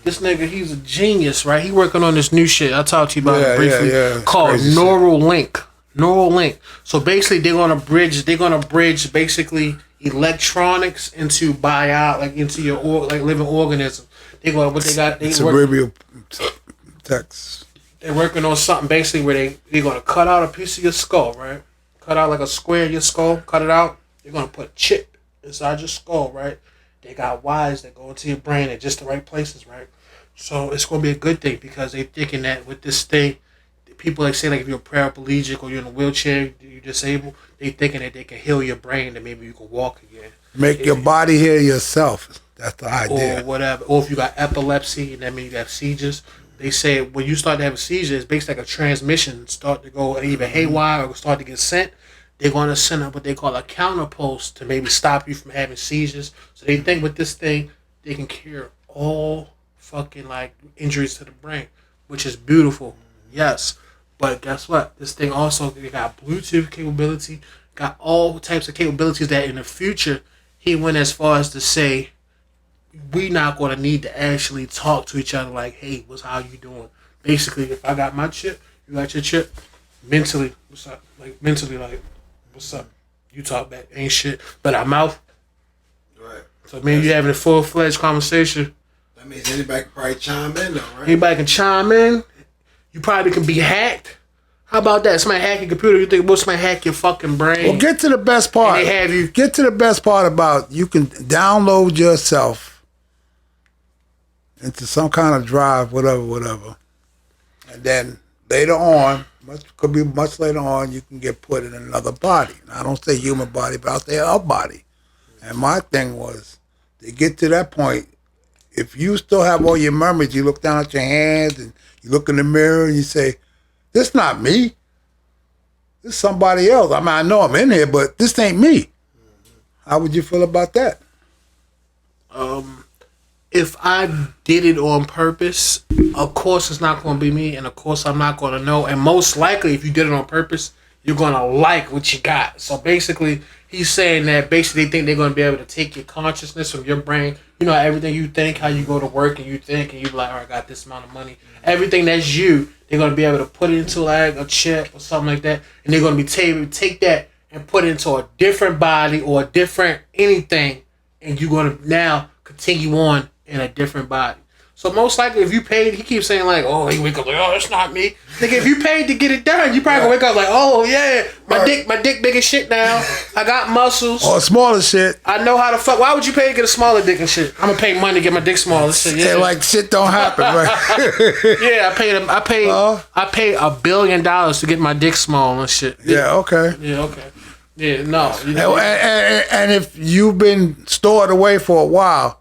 This nigga, he's a genius, right? He working on this new shit. I talked to you about it briefly. Called Neurolink. So basically, they're gonna bridge basically electronics into into your living organism. Cerebral text. They're working on something basically where they're gonna cut out a piece of your skull, right? Cut out like a square of your skull. Cut it out. They're gonna put a chip inside your skull, right? They got wires that go into your brain at just the right places, right? So it's going to be a good thing because they're thinking that with this thing, people like say like if you're paraplegic or you're in a wheelchair, you're disabled, they thinking that they can heal your brain and maybe you can walk again. Make your body heal yourself. That's the idea. Or whatever. Or if you got epilepsy and that means you have seizures, they say when you start to have a seizure, it's basically like a transmission start to go either haywire or start to get sent. They're going to send up what they call a counterpulse to maybe stop you from having seizures. So they think with this thing, they can cure all fucking like injuries to the brain, which is beautiful. Yes. But guess what? This thing also, they got Bluetooth capability, got all types of capabilities that in the future, he went as far as to say, we not going to need to actually talk to each other like, hey, how you doing? Basically, if I got my chip, you got your chip, mentally, what's up? Like, mentally, like, what's up? You talk back, ain't shit. But our mouth. Right. So, man, you having a full-fledged conversation. That means anybody can probably chime in, though, right? Anybody can chime in. You probably can be hacked. How about that? Somebody hack your computer. You think, well, somebody hack your fucking brain. Well, get to the best part. And they have you. Get to the best part about you can download yourself into some kind of drive, whatever. And then later on, could be much later on, you can get put in another body. Now, I don't say human body, but I'll say a body. And my thing was, to get to that point, if you still have all your memories, you look down at your hands and you look in the mirror and you say, this not me. This is somebody else. I mean, I know I'm in here, but this ain't me. How would you feel about that? If I did it on purpose, of course it's not going to be me, and of course I'm not going to know. And most likely, if you did it on purpose, you're going to like what you got. So basically, he's saying that basically they think they're going to be able to take your consciousness from your brain. You know, everything you think, how you go to work and you think, and you're like, all right, I got this amount of money. Everything that's you, they're going to be able to put it into like a chip or something like that. And they're going to be able to take that and put it into a different body or a different anything. And you're going to now continue on in a different body. So most likely, if you paid, he keeps saying like, "Oh, he wake up like, oh, it's not me." Like if you paid to get it done, you probably gonna wake up like, "Oh yeah, my dick big as shit now. I got muscles. Or smaller shit. I know how to fuck." Why would you pay to get a smaller dick and shit? I'm gonna pay money to get my dick smaller. Shit, yeah. Like shit don't happen, right? Yeah, I paid $1 billion to get my dick small and shit. Yeah, okay. Yeah, okay. Yeah, no. You know, And if you've been stored away for a while,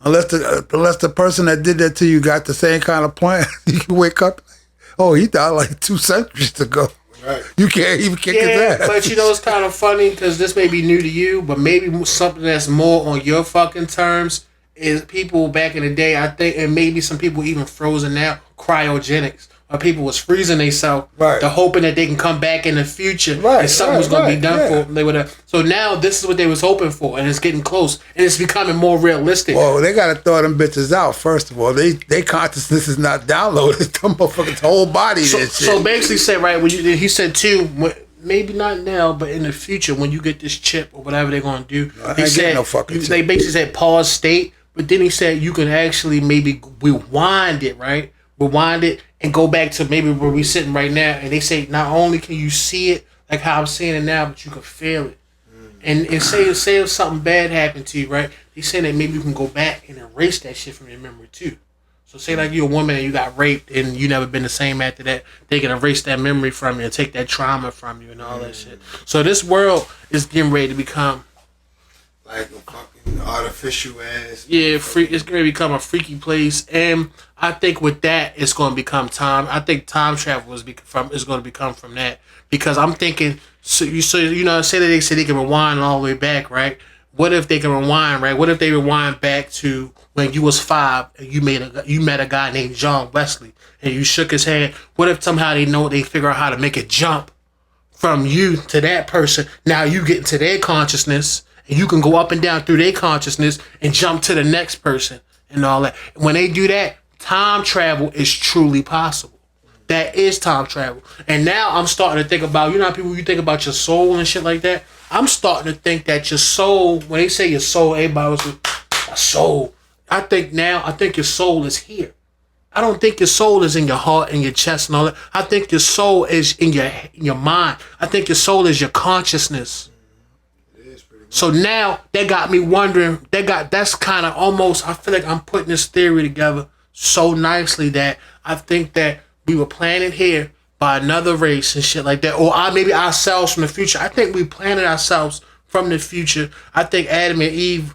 unless the person that did that to you got the same kind of plan, you can wake up, oh, he died like 2 centuries ago. Right. You can't even kick his ass. But you know, it's kind of funny because this may be new to you, but maybe something that's more on your fucking terms is people back in the day, I think, and maybe some people even frozen now, cryogenics. Or people was freezing themselves, right, to hoping that they can come back in the future, right, and something was going to be done for them. They would. So now this is what they was hoping for, and it's getting close, and it's becoming more realistic. Well, they got to throw them bitches out first of all. They consciousness is not downloaded. Them motherfuckers' whole body. So basically, said right when he said too. Maybe not now, but in the future, when you get this chip or whatever they're going to do, he said they basically said pause state, but then he said you can actually maybe rewind it, right? Rewind it and go back to maybe where we're sitting right now. And they say not only can you see it like how I'm seeing it now, but you can feel it. And say if something bad happened to you, right? They say that maybe you can go back and erase that shit from your memory too. So say like you're a woman and you got raped and you never been the same after that. They can erase that memory from you and take that trauma from you and all that shit. So this world is getting ready to become like a fucking artificial ass. Yeah, it's going to become a freaky place, and I think with that, it's going to become time. I think time travel is going to become from that, because I'm thinking, so you know, say that they say they can rewind all the way back, right? What if they can rewind, right? What if they rewind back to when you was 5 and you met a guy named John Wesley and you shook his hand? What if somehow they figure out how to make it jump from you to that person? Now you get into their consciousness. And you can go up and down through their consciousness and jump to the next person and all that. When they do that, time travel is truly possible. That is time travel. And now I'm starting to think about, you know how people, you think about your soul and shit like that? I'm starting to think that your soul, when they say your soul, everybody was like, a soul. I think your soul is here. I don't think your soul is in your heart and your chest and all that. I think your soul is in your mind. I think your soul is your consciousness. So now that got me wondering, that's kind of almost, I feel like I'm putting this theory together so nicely that I think that we were planted here by another race and shit like that, or maybe ourselves from the future. I think we planted ourselves from the future. I think Adam and Eve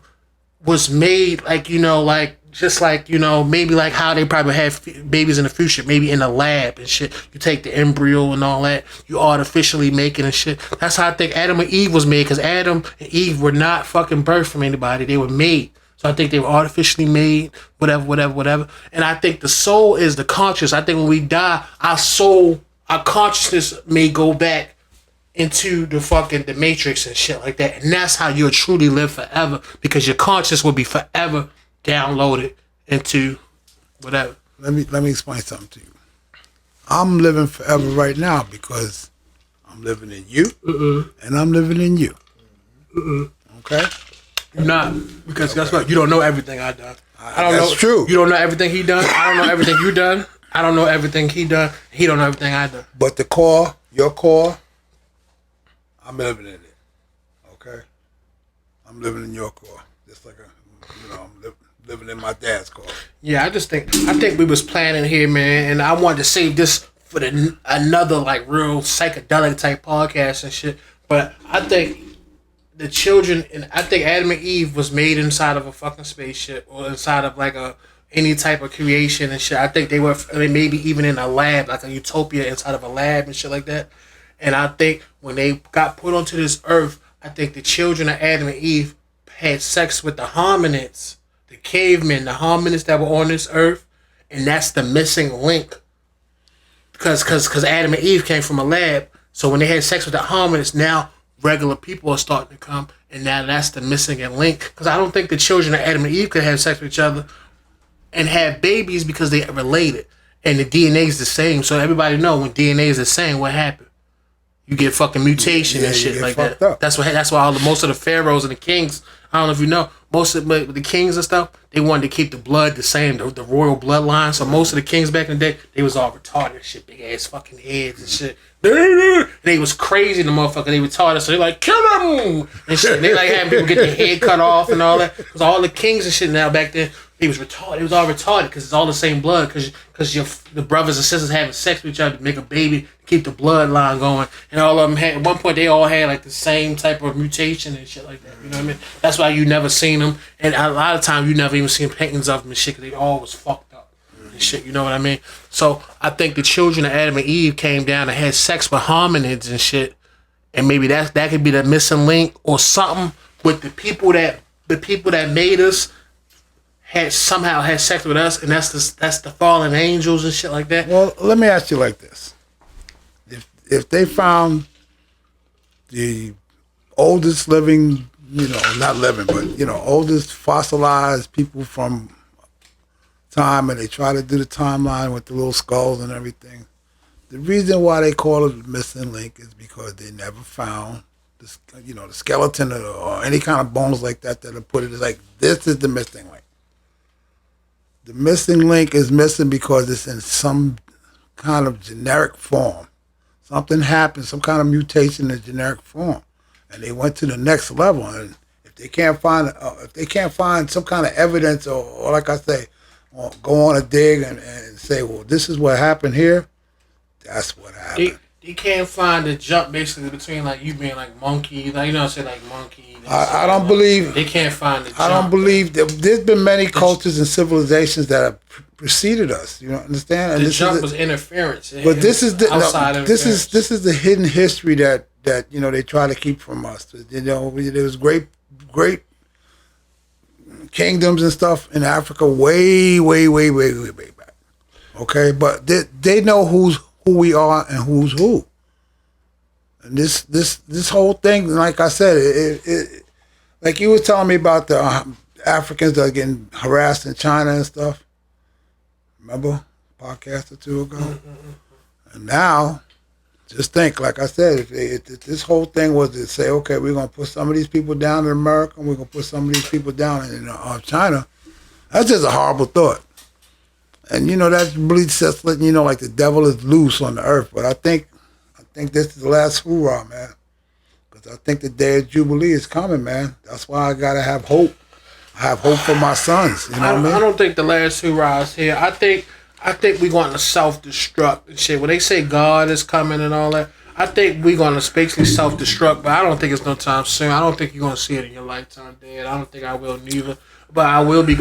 was made like, like just like, maybe like how they probably have babies in the future, maybe in a lab and shit. You take the embryo and all that, you artificially make it and shit. That's how I think Adam and Eve was made, because Adam and Eve were not fucking birthed from anybody. They were made. So I think they were artificially made, whatever. And I think the soul is the conscious. I think when we die, our soul, our consciousness may go back into the matrix and shit like that. And that's how you'll truly live forever, because your conscious will be forever downloaded into whatever. Let me explain something to you. I'm living forever right now because I'm living in you, and I'm living in you. Okay? You're not, because guess what? You don't know everything I done. I don't know. That's true. You don't know everything he done. I don't know everything you done. I don't know everything he done. He don't know everything I done. But the core, your core, I'm living in it. Okay? I'm living in your core. Just like I'm living in my dad's core. Yeah, I think we was planning here, man, and I wanted to save this for another like real psychedelic type podcast and shit. But I think the children, and I think Adam and Eve was made inside of a fucking spaceship, or inside of like any type of creation and shit. I think they were, maybe even in a lab, like a utopia inside of a lab and shit like that. And I think when they got put onto this earth, I think the children of Adam and Eve had sex with the hominids, the cavemen, the hominids that were on this earth, and that's the missing link. Because Adam and Eve came from a lab, so when they had sex with the hominids, now regular people are starting to come, and now that's the missing link. Because I don't think the children of Adam and Eve could have sex with each other and have babies because they are related, and the DNA is the same. So everybody know when DNA is the same, what happened? You get fucking mutation and shit like that. Up. That's why most of the pharaohs and the kings, I don't know if you know, most of the kings and stuff, they wanted to keep the blood the same, the royal bloodline. So most of the kings back in the day, they was all retarded and shit, big ass fucking heads and shit. They was crazy, the motherfucker. They retarded, so they like kill them and shit. And they like having people get their head cut off and all that. Because all the kings and shit now back then, they was retarded. It was all retarded because it's all the same blood. Because the brothers and sisters having sex with each other to make a baby, to keep the bloodline going. And all of them had, at one point, they all had like the same type of mutation and shit like that. You know what I mean? That's why you never seen them. And a lot of times you never even seen paintings of them and shit, because they all was fucked up and shit. You know what I mean? So I think the children of Adam and Eve came down and had sex with hominids and shit. And maybe that could be the missing link, or something with the people that made us somehow had sex with us, and that's the fallen angels and shit like that. Well, let me ask you like this: if they found the oldest living, not living, but oldest fossilized people from time, and they try to do the timeline with the little skulls and everything, the reason why they call it the missing link is because they never found the skeleton or any kind of bones like that that'll put it as like, this is the missing link. The missing link is missing because it's in some kind of generic form. Something happened, some kind of mutation in generic form, and they went to the next level. And if they can't find some kind of evidence, or like I say, go on a dig and say, well, this is what happened here. That's what happened. They can't find the jump basically between like you being like monkey, like say like monkey. I don't believe they can't find the jump. I don't believe that there's been many cultures and civilizations that have preceded us. You understand? And the jump was interference. But this is this is the hidden history that they try to keep from us. There was great kingdoms and stuff in Africa way back. Okay, but they know who we are and who's who. And this whole thing, like I said, it like you were telling me about the Africans that are getting harassed in China and stuff. Remember a podcast or two ago? Mm-hmm. And now, just think, like I said, if this whole thing was to say, okay, we're going to put some of these people down in America and we're going to put some of these people down in China, that's just a horrible thought. And, that really just letting you know, like the devil is loose on the earth. But I think this is the last hoorah, man. Because I think the day of Jubilee is coming, man. That's why I got to have hope. I have hope for my sons. You know what I mean? I don't think the last hoorah is here. I think I think we're going to self-destruct and shit. When they say God is coming and all that, I think we're going to basically self-destruct, but I don't think it's no time soon. I don't think you're going to see it in your lifetime, Dad. I don't think I will neither. But I will be,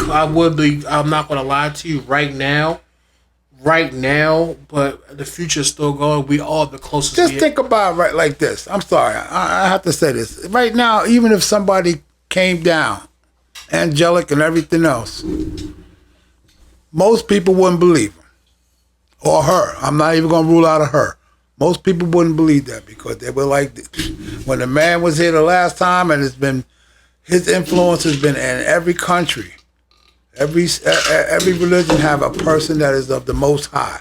I'm not going to lie to you right now, but the future is still going. We all the closest. Just think about it right like this. I'm sorry. I have to say this. Right now, even if somebody came down, angelic and everything else, most people wouldn't believe him. Or her. I'm not even going to rule out of her. Most people wouldn't believe that because they were like, when the man was here the last time, and his influence has been in every country. Every religion have a person that is of the Most High.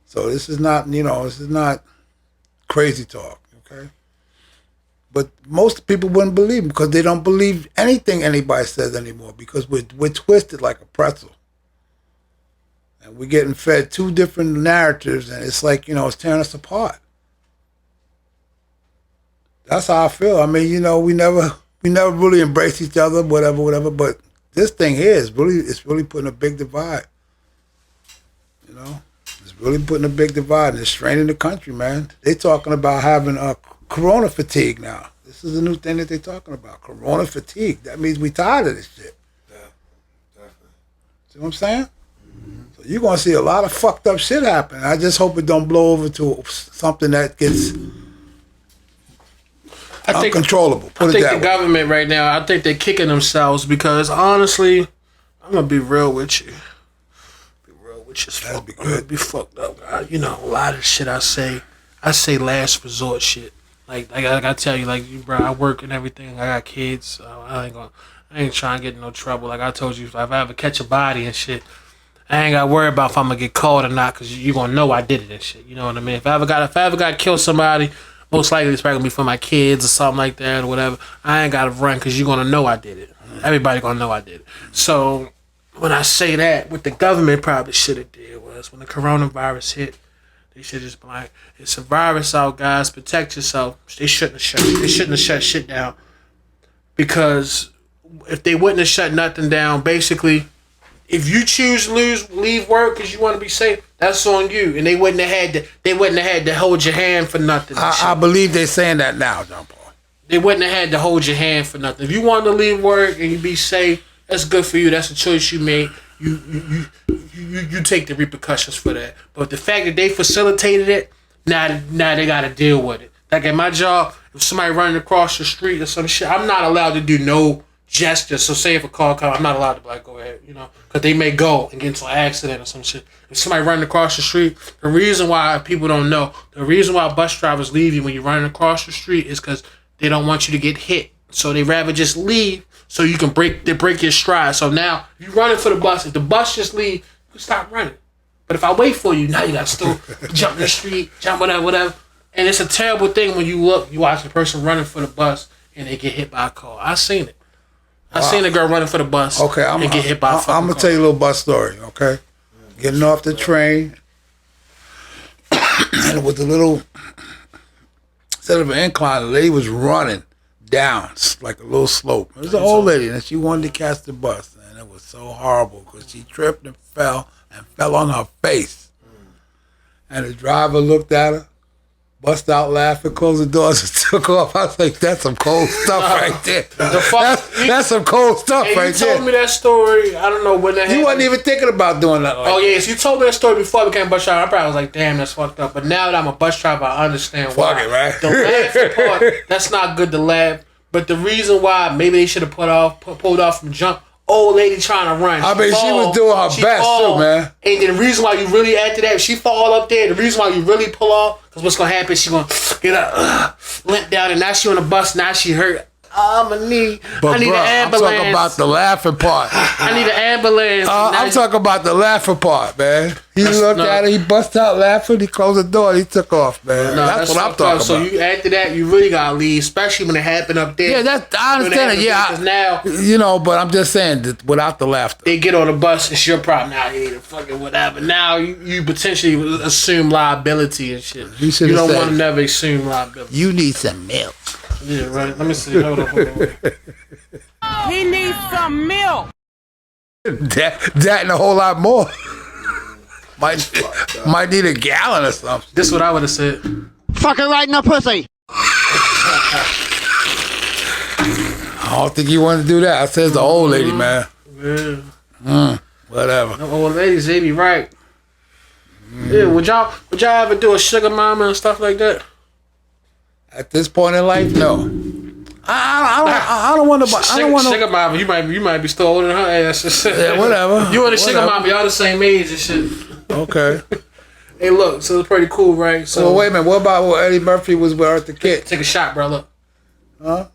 So this is not, this is not crazy talk, okay? But most people wouldn't believe him because they don't believe anything anybody says anymore because we're twisted like a pretzel. And we're getting fed two different narratives, and it's like, it's tearing us apart. That's how I feel. I mean, we never really embrace each other, whatever, but this thing here it's really putting a big divide. It's really putting a big divide, and it's straining the country, man. They talking about having a corona fatigue now. This is a new thing that they're talking about, corona fatigue. That means we tired of this shit. Yeah, definitely. See what I'm saying? Mm-hmm. So you're going to see a lot of fucked up shit happen. I just hope it don't blow over to something that gets uncontrollable. I think the government right now, I think they're kicking themselves because honestly, I'm going to be real with you. That'd be good. I'm gonna be fucked up. A lot of shit I say last resort shit. Like I tell you, bro, I work and everything. I got kids. So I ain't trying to get in no trouble. Like I told you, if I ever catch a body and shit, I ain't got to worry about if I'm gonna get caught or not, because you gonna know I did it and shit. You know what I mean? If I ever got to kill somebody, most likely it's probably gonna be for my kids or something like that or whatever. I ain't gotta run because you gonna know I did it. Everybody gonna know I did it. So when I say that, what the government probably should have did was when the coronavirus hit, they should just be like, it's a virus out, guys. Protect yourself. They shouldn't have shut shit down, because if they wouldn't have shut nothing down, basically, if you choose to leave work because you want to be safe, that's on you. And they wouldn't have had to hold your hand for nothing. I believe they're saying that now, John Paul. They wouldn't have had to hold your hand for nothing. If you wanted to leave work and you be safe, that's good for you. That's a choice you made. You take the repercussions for that. But the fact that they facilitated it, now they got to deal with it. Like at my job, if somebody running across the street or some shit, I'm not allowed to do no gesture. So say if a car comes, I'm not allowed to be like, go ahead, because they may go and get into an accident or some shit. If somebody running across the street, the reason why people don't know, the reason why bus drivers leave you when you're running across the street is because they don't want you to get hit. So they rather just leave so you can break your stride. So now you running for the bus. If the bus just leave, you can stop running. But if I wait for you, now you got to still jump in the street, jump whatever. And it's a terrible thing when you watch the person running for the bus and they get hit by a car. I seen it. I seen a girl running for the bus and get hit by a fucking car. I'm going to tell you a little bus story, okay? Getting off the train, and it was a little, instead of an incline, the lady was running down, like a little slope. It was an old lady, and she wanted to catch the bus, and it was so horrible because she tripped and fell on her face. And the driver looked at her, bust out laughing, closed the doors, and took off. I was like, that's some cold stuff right there. That's some cold stuff right there. You told me that story, I don't know when that happened. You wasn't even thinking about doing that. Oh, yes, you told me that story before I became a bus driver. I probably was like, damn, that's fucked up. But now that I'm a bus driver, I understand why. Fuck it, right? The laughing part, that's not good to laugh. But the reason why, maybe they should have pulled off from jump. Old lady trying to run. I mean, she was doing her best too, man. And the reason why you really, after that, if she fall up there, the reason why you really pull off, because what's going to happen, she going to get up, limp down, and now she on the bus, now she hurt. I need an ambulance. I'm talking about the laughing part. I need an ambulance. I'm talking about the laughing part, man. He looked at her, he bust out laughing, he closed the door, he took off, man. That's what I'm talking about. So after that, you really got to leave, especially when it happened up there. Yeah, I understand it. Yeah, now, but I'm just saying that without the laughter. They get on the bus, it's your problem. Now you need to fucking whatever. Now you potentially assume liability and shit. You don't want to never assume liability. You need some milk. Yeah, right. Let me see. Hold on. He needs some milk. That and a whole lot more. might need a gallon or something. This is what I would have said. Fucking right in the pussy. I don't think you want to do that. I said it's the old lady, man. Yeah. Whatever. The old ladies, they be right. Yeah, would y'all ever do a sugar mama and stuff like that? At this point in life, no. I don't want to. I don't want to. Sugar mama, you might be still older than her ass. Yeah, whatever. You and the sugar mama, y'all the same age and shit. Okay. Hey, look, so it's pretty cool, right? So Well, wait a minute. What about when Eddie Murphy was with Eartha Kitt? take a shot, bro. Look. Huh?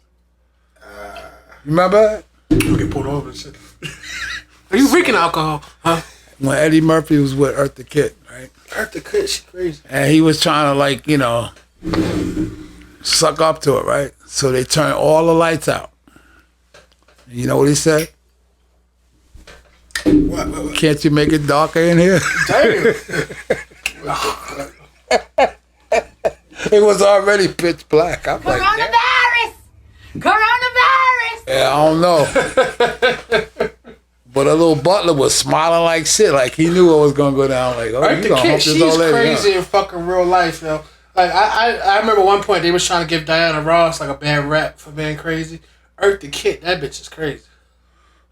Remember You get pulled over and shit. Are you drinking alcohol? Huh? when Eddie Murphy was with Eartha Kitt, right? Eartha Kitt, she crazy. And he was trying to, like, you know, suck up to it, right? So they turned all the lights out. You know what he said? What? Can't you make it darker in here? Damn. It was already pitch black. I'm like, damn. Coronavirus! Yeah, I don't know. But a little butler was smiling like shit, like he knew what was gonna go down. Like, oh, you Eartha gonna hump Kitt, this she's old lady? crazy Huh? in fucking real life, yo. Like I remember one point they was trying to give Diana Ross like a bad rap for being crazy. Eartha Kitt, that bitch is crazy.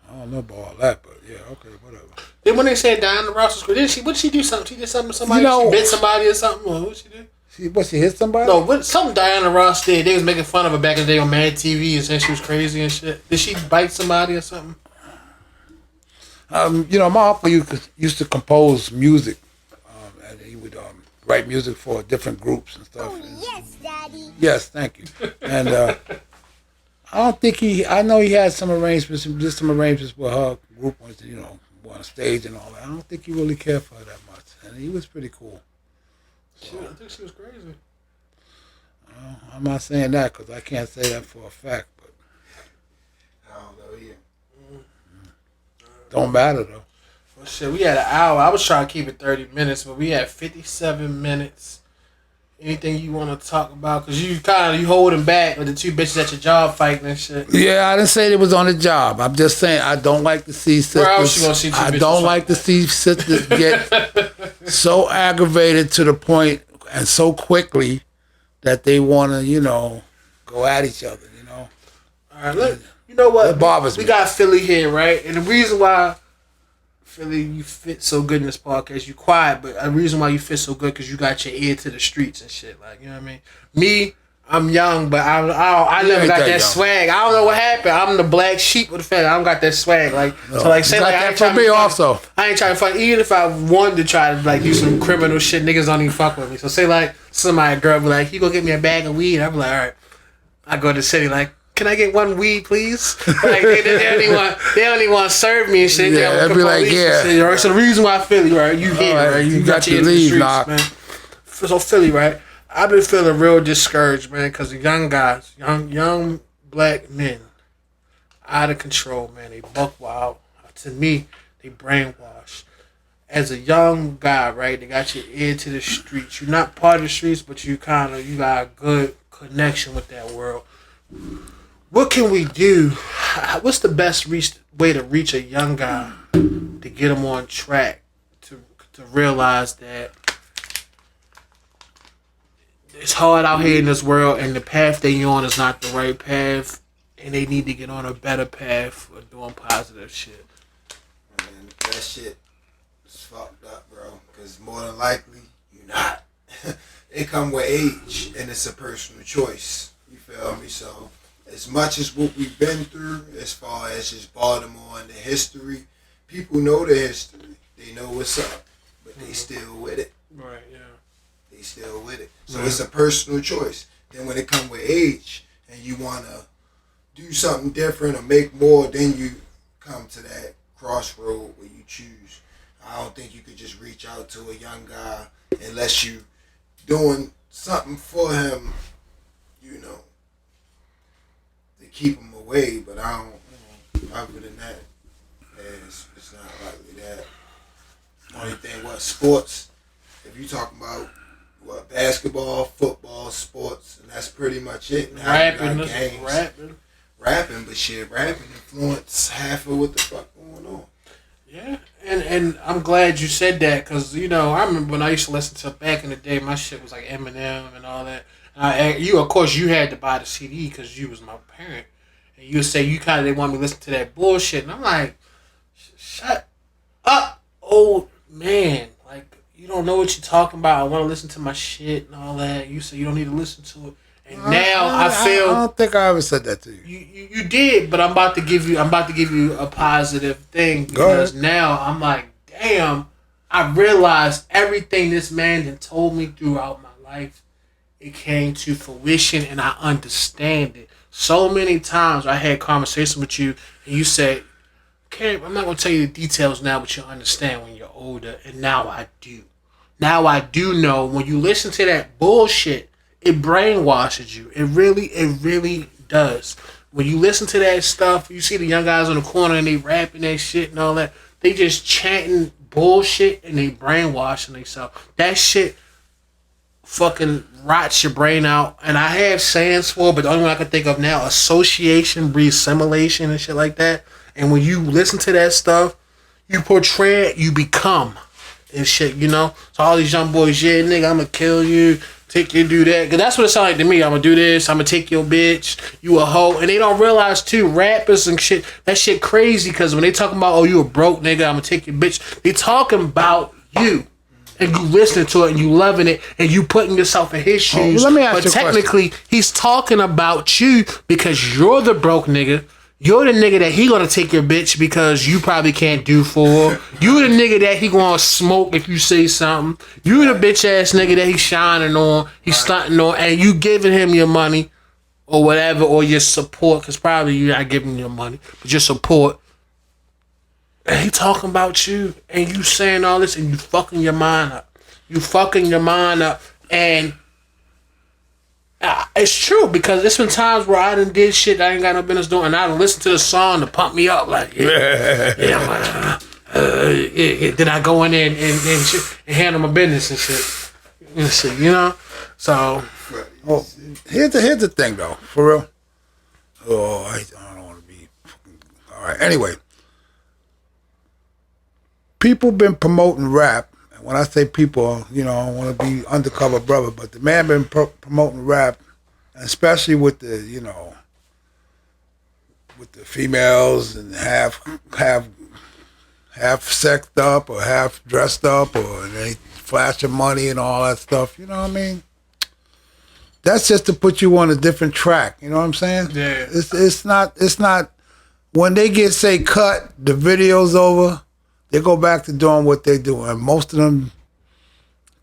I don't know about all that, but yeah, okay, whatever. Then when they said Diana Ross was crazy, what did she do something? She did something to somebody? You know- She bit somebody or something? Or what she do? She hit somebody? No, what something Diana Ross did. They was making fun of her back in the day on Mad TV and saying she was crazy and shit. Did she bite somebody or something? You know, my uncle used to compose music, and he would write music for different groups and stuff. Yes, Daddy. Yes, thank you. And I don't think I know he had some arrangements, just some arrangements with her group, you know, on stage and all that. I don't think he really cared for her that much, and he was pretty cool. I think she was crazy. I'm not saying that because I can't say that for a fact, but I don't know yet. don't matter though. Well, shit, we had an hour. I was trying to keep it 30 minutes, but we had 57 minutes. Anything you want to talk about? Because you holding back with the two bitches at your job fighting and shit. Yeah, I didn't say it was on the job. I'm just saying I don't like to see sisters. Where else you gonna see two I bitches don't fight? like to see sisters get so aggravated to the point and so quickly that they want to, you know, go at each other. You know. All right, look. You know what? It bothers we me. got Philly here, right? And the reason why Philly, you fit so good in this podcast. You quiet, but the reason why you fit so good because you got your ear to the streets and shit. Like, you know what I mean? Me, I'm young, but I never ain't got that that young. swag. I don't know what happened. I'm the black sheep of the family. I don't got that swag. Like, so like, say You got like I that ain't for trying me to be also. funny. I ain't trying to fight. Even if I wanted to try to like do some criminal shit, niggas don't even fuck with me. So say like somebody girl be like, you go get me a bag of weed. I be like, all right. I go to the city like, can I get one weed, please? Like they don't even want to serve me and shit. Yeah, they they'd be like, yeah. Shit, right? So the reason why Philly, right? You here, All right, right? you got your to ear the leave, streets, Knock. man. So Philly, right? I've been feeling real discouraged, man, because the young guys, young black men, out of control, man. They buck wild. To me, they brainwashed. As a young guy, right? They got your ear to the streets. You're not part of the streets, but you got a good connection with that world. What can we do? What's the best way to reach a young guy to get him on track to realize that it's hard out here in this world and the path they on is not the right path and they need to get on a better path for doing positive shit? Man, that shit is fucked up, bro. Because more than likely, you're not. It come with age, and it's a personal choice. You feel me? So, as much as what we've been through, as far as just Baltimore and the history, people know the history. They know what's up, but they still with it. Right, yeah. They still with it. So it's a personal choice. Then when it come with age, and you want to do something different or make more, then you come to that crossroad where you choose. I don't think you could just reach out to a young guy unless you doing something for him, you know, to keep him away. But I don't, other than that, it's not likely that. Only thing, sports, if you talking about basketball, football, sports, and that's pretty much it. Now you got Rapping. Rapping, but shit, rapping influence half of what the fuck going on. Yeah, and and I'm glad you said that because you know I remember when I used to listen to back in the day, my shit was like Eminem and all that. You of course you had to buy the CD because you was my parent, and you would say you kind of didn't want me to listen to that bullshit, and I'm like, shut up, old man. Like you don't know what you're talking about. I want to listen to my shit and all that. You say you don't need to listen to it. And now I feel I don't think I ever said that to you. You did, but I'm about to give you a positive thing because now I'm like, damn, I realized everything this man had told me throughout my life, it came to fruition and I understand it. So many times I had conversations with you and you said, okay, I'm not gonna tell you the details now, but you'll understand when you're older, and now I do. Now I do know when you listen to that bullshit, it brainwashes you. It really does. When you listen to that stuff, you see the young guys on the corner and they rapping that shit and all that. They just chanting bullshit and they brainwashing themselves. That shit fucking rots your brain out. And I have sayings for it, but the only one I can think of now, association breeds simulation and shit like that. And when you listen to that stuff, you portray it, you become and shit, you know? So all these young boys, yeah, nigga, I'm gonna kill you. Take you do that, cause that's what it sounds like to me. I'm gonna do this. I'm gonna take your bitch. You a hoe, and they don't realize too. Rappers and shit, that shit crazy. Cause when they talking about, oh, you a broke nigga, I'm gonna take your bitch. They talking about you, and you listening to it, and you loving it, and you putting yourself in his shoes. Let me ask but you a technically, he's talking about you because you're the broke nigga. You're the nigga that he gonna take your bitch because you probably can't do for. You the nigga that he gonna smoke if you say something. You the bitch ass nigga that he's shining on, he's stunting on, and you giving him your money or whatever, or your support, because probably you're not giving him your money, but your support. And he talking about you, and you saying all this, and you fucking your mind up. You fucking your mind up, and it's true because there's been times where I done did shit I ain't got no business doing, and I done listened to the song to pump me up, like yeah, then I go in there and shit, and handle my business and shit, you know. So, well, here's the thing though, for real. Oh, I don't want to be. All right. Anyway, people been promoting rap. When I say people, you know, I don't want to be undercover brother, but the man been promoting rap, especially with the, you know, with the females and half sexed up or half dressed up, or they flashing money and all that stuff. You know what I mean? That's just to put you on a different track. You know what I'm saying? Yeah. It's not. When they get say cut, the video's over. They go back to doing what they do, and most of them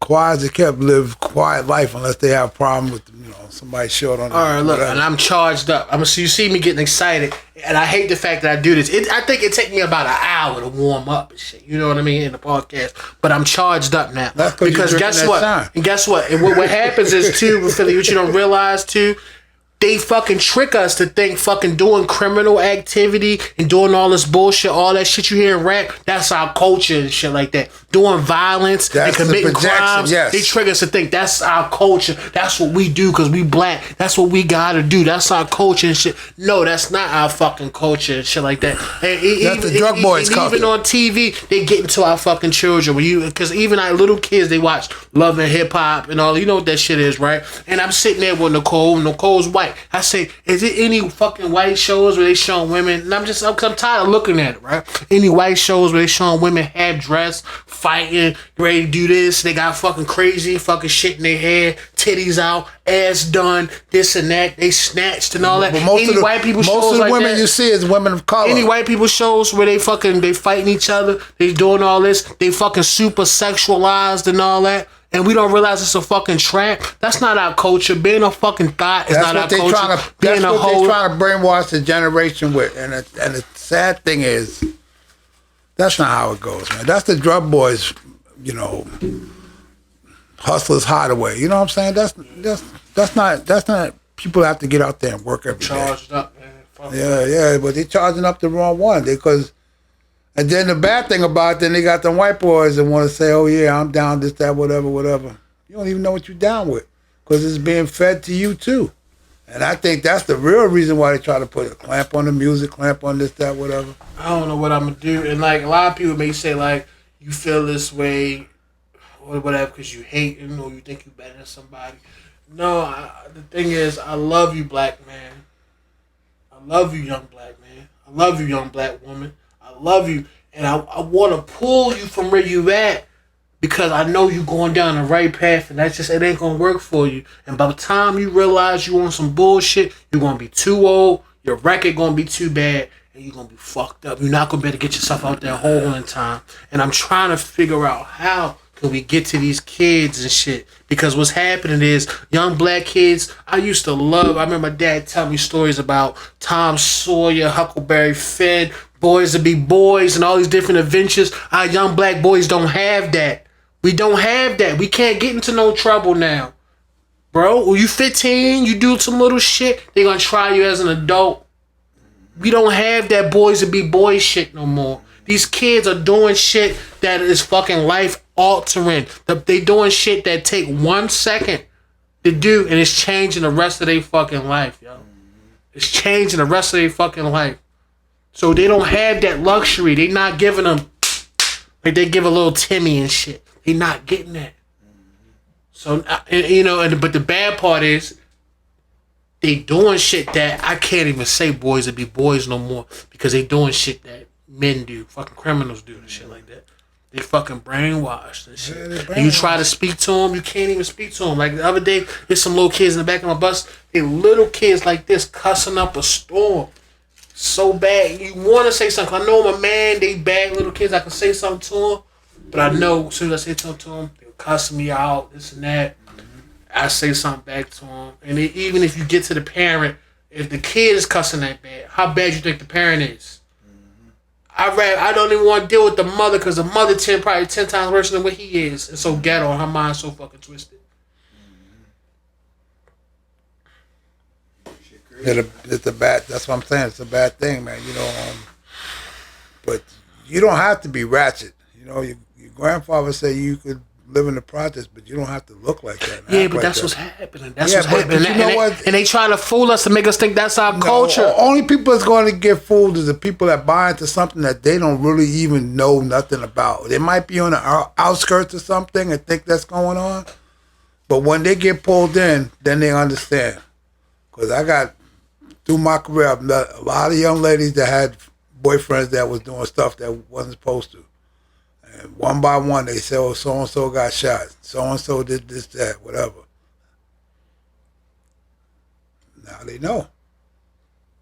quiet, they kept live quiet life unless they have a problem with, you know, somebody short on. All right, look, and I'm charged up. So you see me getting excited, and I hate the fact that I do this. I think it take me about an hour to warm up and shit. You know what I mean in the podcast, but I'm charged up now. That's because guess what? And guess what? And what happens is too, Philly, what you don't realize too. They fucking trick us to think fucking doing criminal activity and doing all this bullshit, all that shit you hear in rap, that's our culture and shit like that. Doing violence and committing crimes, yes. They trick us to think that's our culture. That's what we do because we black. That's what we gotta do. That's our culture and shit. No, that's not our fucking culture and shit like that. And that's the drug boys' culture. Even on TV, they get into our fucking children. Because even our little kids, they watch Love and Hip Hop and all. You know what that shit is, right? And I'm sitting there with Nicole. Nicole's white. I say, is it any fucking white shows where they showing women? And I'm tired of looking at it, right? Any white shows where they showing women half dressed, fighting, ready to do this? They got fucking crazy fucking shit in their hair, titties out, ass done, this and that. They snatched and all that. But most of the women you see is women of color. Any white people shows where they fighting each other, they doing all this, they fucking super sexualized and all that. And we don't realize it's a fucking trap. That's not our culture. Being a fucking thought is not our culture. That's what they're trying to brainwash the generation with. And the sad thing is, that's not how it goes, man. That's the drug boys, you know, hustlers hideaway. You know what I'm saying? That's not. People have to get out there and work every day. Charged up, man. Yeah, but they're charging up the wrong one because. And then the bad thing about it, then they got them white boys that want to say, oh, yeah, I'm down, this, that, whatever. You don't even know what you're down with because it's being fed to you, too. And I think that's the real reason why they try to put a clamp on the music, clamp on this, that, whatever. I don't know what I'm going to do. And, like, a lot of people may say, like, you feel this way or whatever because you hating or you think you better than somebody. No, the thing is, I love you, black man. I love you, young black man. I love you, young black woman. I love you, and I want to pull you from where you at because I know you going down the right path, and that's just it ain't gonna work for you. And by the time you realize you on some bullshit, you're gonna be too old. Your record gonna be too bad, and you're gonna be fucked up. You're not gonna be able to get yourself out that hole in time. And I'm trying to figure out how can we get to these kids and shit. Because what's happening is young black kids, I used to love, I remember my dad telling me stories about Tom Sawyer, Huckleberry Finn, Boys to Be Boys, and all these different adventures. Our young black boys don't have that. We don't have that. We can't get into no trouble now. Bro, when you 15, you do some little shit, they gonna try you as an adult. We don't have that Boys to Be Boys shit no more. These kids are doing shit that is fucking life altering. They doing shit that take 1 second to do, and it's changing the rest of their fucking life, yo. It's changing the rest of their fucking life. So they don't have that luxury. They not giving them like they give a little Timmy and shit. They not getting that. So but the bad part is they doing shit that I can't even say Boys to Be Boys no more because they doing shit that men do, fucking criminals do and shit like that. They fucking brainwashed and shit. Yeah, and you try to speak to them, you can't even speak to them. Like the other day, there's some little kids in the back of my bus. They little kids like this cussing up a storm. So bad. You want to say something. I know I'm a man. They bad little kids. I can say something to them. But I know as soon as I say something to them, they'll cuss me out, this and that. I say something back to them. And even if you get to the parent, if the kid is cussing that bad, how bad you think the parent is? I don't even want to deal with the mother because the mother probably 10 times worse than what he is. And so ghetto, and her mind's so fucking twisted. It's a bad. That's what I'm saying. It's a bad thing, man. But you don't have to be ratchet. Your grandfather said you could live in the projects, but you don't have to look like that. Yeah, but that's what's happening. That's what's happening. You know what? And they try to fool us to make us think that's our culture. Only people that's going to get fooled is the people that buy into something that they don't really even know nothing about. They might be on the outskirts of something and think that's going on, but when they get pulled in, then they understand. Because I got, through my career, I've met a lot of young ladies that had boyfriends that was doing stuff that wasn't supposed to. And one by one, they said, oh, so-and-so got shot. So-and-so did this, that, whatever. Now they know.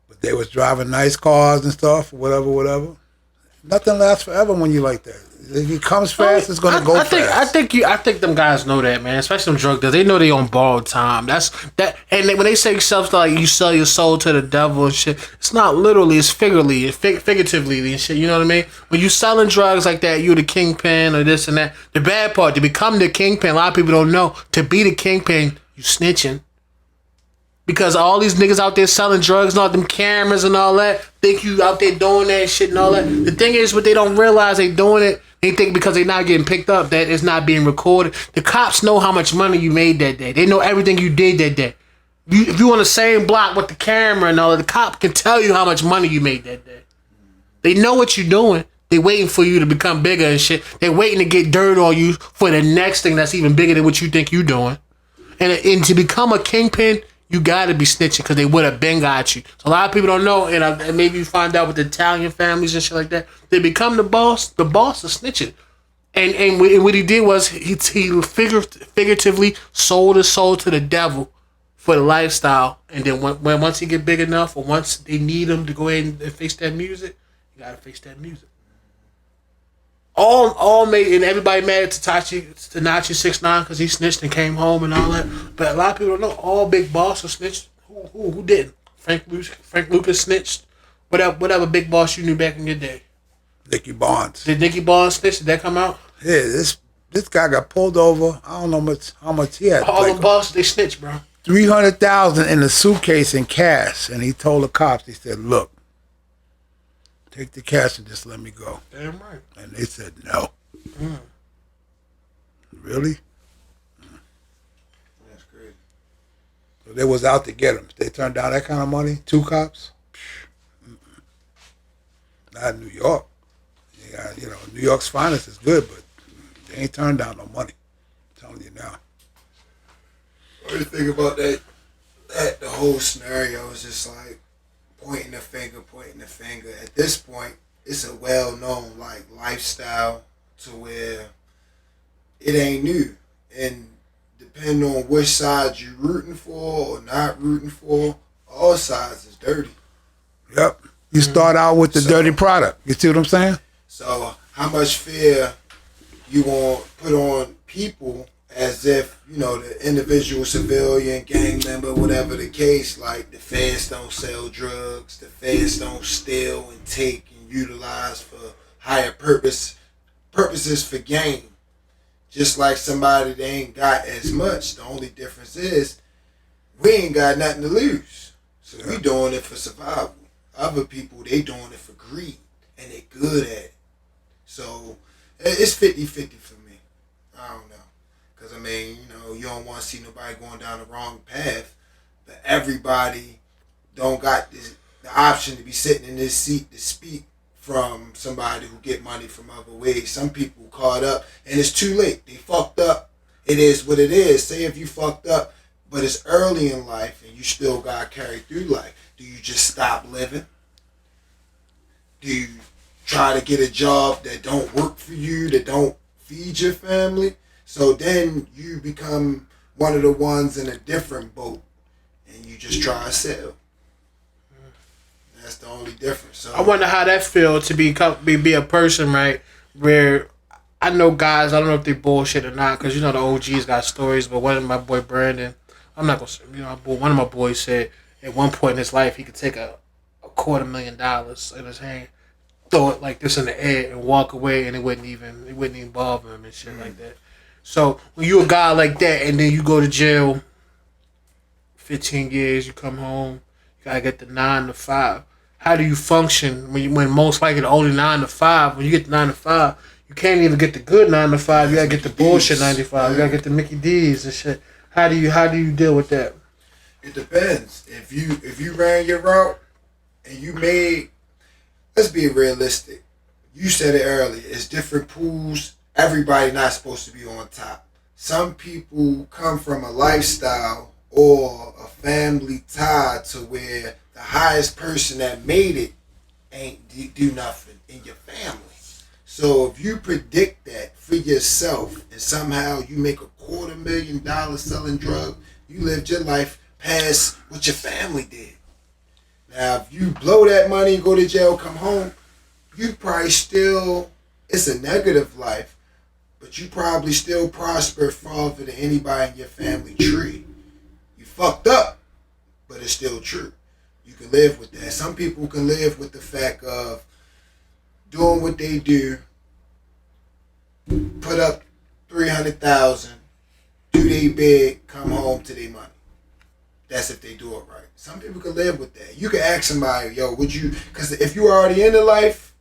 But they was driving nice cars and stuff, whatever. Nothing lasts forever when you like that. If it comes fast, it's gonna go fast. I think them guys know that, man. Especially them drug dealers. They know they on borrowed time. That's that. And when they say stuff like you sell your soul to the devil and shit, it's not literally. It's figuratively and shit. You know what I mean? When you selling drugs like that, you the kingpin or this and that. The bad part, to become the kingpin, a lot of people don't know. To be the kingpin, you snitching. Because all these niggas out there selling drugs and all them cameras and all that, think you out there doing that shit and all that. The thing is, what they don't realize, they doing it, they think because they not getting picked up that it's not being recorded. The cops know how much money you made that day. They know everything you did that day. If you on the same block with the camera and all that, the cop can tell you how much money you made that day. They know what you're doing. They waiting for you to become bigger and shit. They waiting to get dirt on you for the next thing that's even bigger than what you think you doing. And to become a kingpin, you gotta be snitching because they would have been got you. So a lot of people don't know, and maybe you find out with the Italian families and shit like that. They become the boss. The boss is snitching, and what he did was he figuratively sold his soul to the devil for the lifestyle. And then once he get big enough, or once they need him to go ahead and face that music, you gotta face that music. All made, and everybody mad at Tanachi 6ix9ine because he snitched and came home and all that. But a lot of people don't know all big bosses snitched. Who didn't? Frank Lucas snitched. Whatever big boss you knew back in your day. Nicky Barnes. Did Nicky Barnes snitch? Did that come out? Yeah, this guy got pulled over. I don't know how much he had. All the bosses, they snitched, bro. $300,000 in a suitcase in cash, and he told the cops. He said, "Look, take the cash and just let me go." Damn right. And they said no. Really? That's crazy. So they was out to get him. They turned down that kind of money. 2 cops. Not in New York. You Yeah, New York's finest is good, but they ain't turned down no money. I'm telling you now. What do you think about that? The whole scenario is just like pointing the finger. At this point, it's a well-known like lifestyle to where it ain't new, and depending on which side you rooting for or not rooting for, all sides is dirty. Yep. You start out with the dirty product. You see what I'm saying? So how much fear you want to put on people as if, the individual civilian, gang member, whatever the case, like the feds don't sell drugs, the feds don't steal and take and utilize for higher purposes for gain. Just like somebody that ain't got as much. The only difference is we ain't got nothing to lose. So we doing it for survival. Other people, they doing it for greed. And they good at it. So it's 50-50 for me. I don't know. Because, you don't want to see nobody going down the wrong path. But everybody don't got the option to be sitting in this seat to speak from somebody who get money from other ways. Some people caught up and it's too late. They fucked up. It is what it is. Say if you fucked up, but it's early in life and you still got to carry through life. Do you just stop living? Do you try to get a job that don't work for you, that don't feed your family? So then you become one of the ones in a different boat and you just try to sell. That's the only difference. So I wonder how that feels to be a person, right? Where I know guys, I don't know if they bullshit or not, because the OGs got stories. But one of my boy Brandon, I'm not gonna say, one of my boys said at one point in his life he could take a $250,000 in his hand, throw it like this in the air, and walk away, and it wouldn't even bother him and shit like that. So when you a guy like that, and then you go to jail, 15 years, you come home, you gotta get the 9 to 5. How do you function when most likely the only 9 to 5? When you get the 9 to 5, you can't even get the good 9 to 5. You gotta get the bullshit 9 to 5. You gotta get the Mickey D's and shit. How do you deal with that? It depends. If you ran your route and you made, let's be realistic. You said it earlier. It's different pools. Everybody not supposed to be on top. Some people come from a lifestyle or a family tie to where the highest person that made it ain't do nothing in your family. So if you predict that for yourself and somehow you make $250,000 selling drugs, you lived your life past what your family did. Now, if you blow that money, go to jail, come home, you probably still, it's a negative life, but you probably still prosper farther than anybody in your family tree. You fucked up, but it's still true. You can live with that. Some people can live with the fact of doing what they do, put up $300,000, do they big, come home to their money. That's if they do it right. Some people can live with that. You can ask somebody, yo, would you? Because if you already in the life,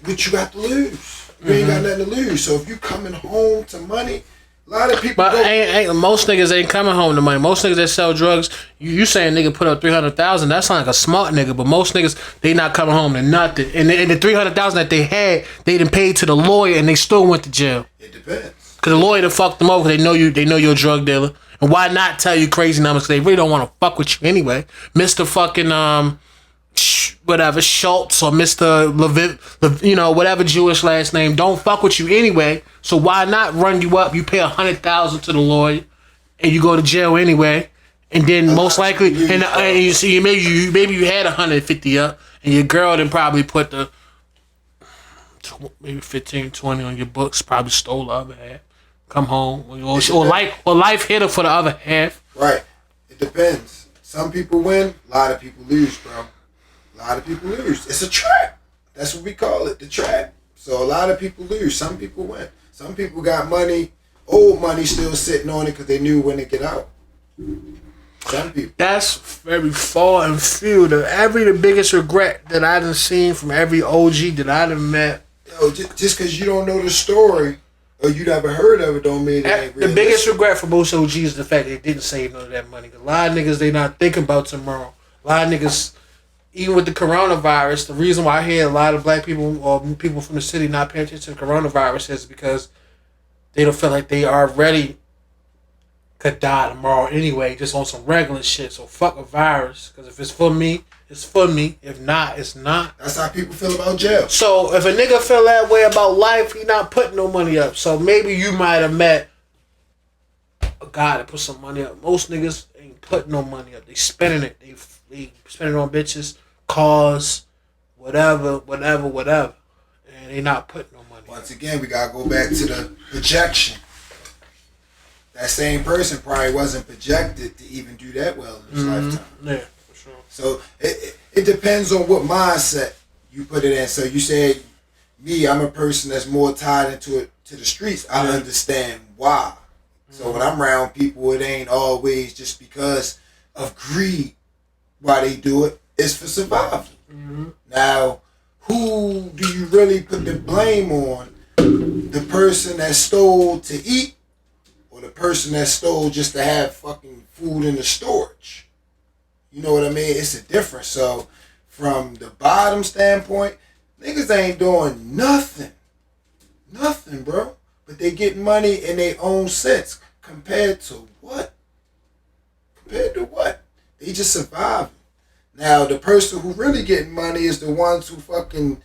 what you got to lose? You ain't got nothing to lose. So if you coming home to money, a lot of people. But most niggas ain't coming home to money. Most niggas that sell drugs, you saying nigga put up 300,000? That sound like a smart nigga. But most niggas, they not coming home to nothing. And the 300,000 that they had, they done paid to the lawyer, and they still went to jail. It depends. Cause the lawyer done fucked them over. They know you're a drug dealer. And why not tell you crazy numbers? Cause they really don't want to fuck with you anyway. Mr. fucking whatever Schultz or Mr. Levit, whatever Jewish last name, don't fuck with you anyway. So why not run you up? You pay $100,000 to the lawyer, and you go to jail anyway. And then most likely, and you see, maybe you had 150 up, and your girl then probably put the maybe 15, 20 on your books. Probably stole the other half. Come home, or life hit her for the other half. Right. It depends. Some people win, a lot of people lose, bro. A lot of people lose. It's a trap. That's what we call it, the trap. So a lot of people lose. Some people win. Some people got money, old money still sitting on it because they knew when to get out. Some people. That's very far and few. The biggest regret that I done seen from every OG that I done met. Yo, just because you don't know the story or you never heard of it don't mean it ain't real. The biggest regret for most OGs is the fact they didn't save none of that money. A lot of niggas, they not thinking about tomorrow. A lot of niggas, even with the coronavirus, the reason why I hear a lot of black people or people from the city not paying attention to the coronavirus is because they don't feel like they already could die tomorrow anyway, just on some regular shit. So fuck a virus, because if it's for me, it's for me. If not, it's not. That's how people feel about jail. So if a nigga feel that way about life, he not putting no money up. So maybe you might have met a guy that put some money up. Most niggas ain't putting no money up. They spending it. They spending it on bitches, cars, whatever. And they not putting no money Once again, we gotta go back to the projection. That same person probably wasn't projected to even do that well in his lifetime. Yeah, for sure. So it depends on what mindset you put it in. So you said, me, I'm a person that's more tied into it to the streets. I understand why. So when I'm around people, it ain't always just because of greed why they do it. It's for survival. Now, who do you really put the blame on? The person that stole to eat, or the person that stole just to have fucking food in the storage? You know what I mean? It's a difference. So, from the bottom standpoint, niggas ain't doing nothing. Nothing, bro. But they get money in their own sense. Compared to what? Compared to what? They just surviving. Now, the person who really getting money is the ones who fucking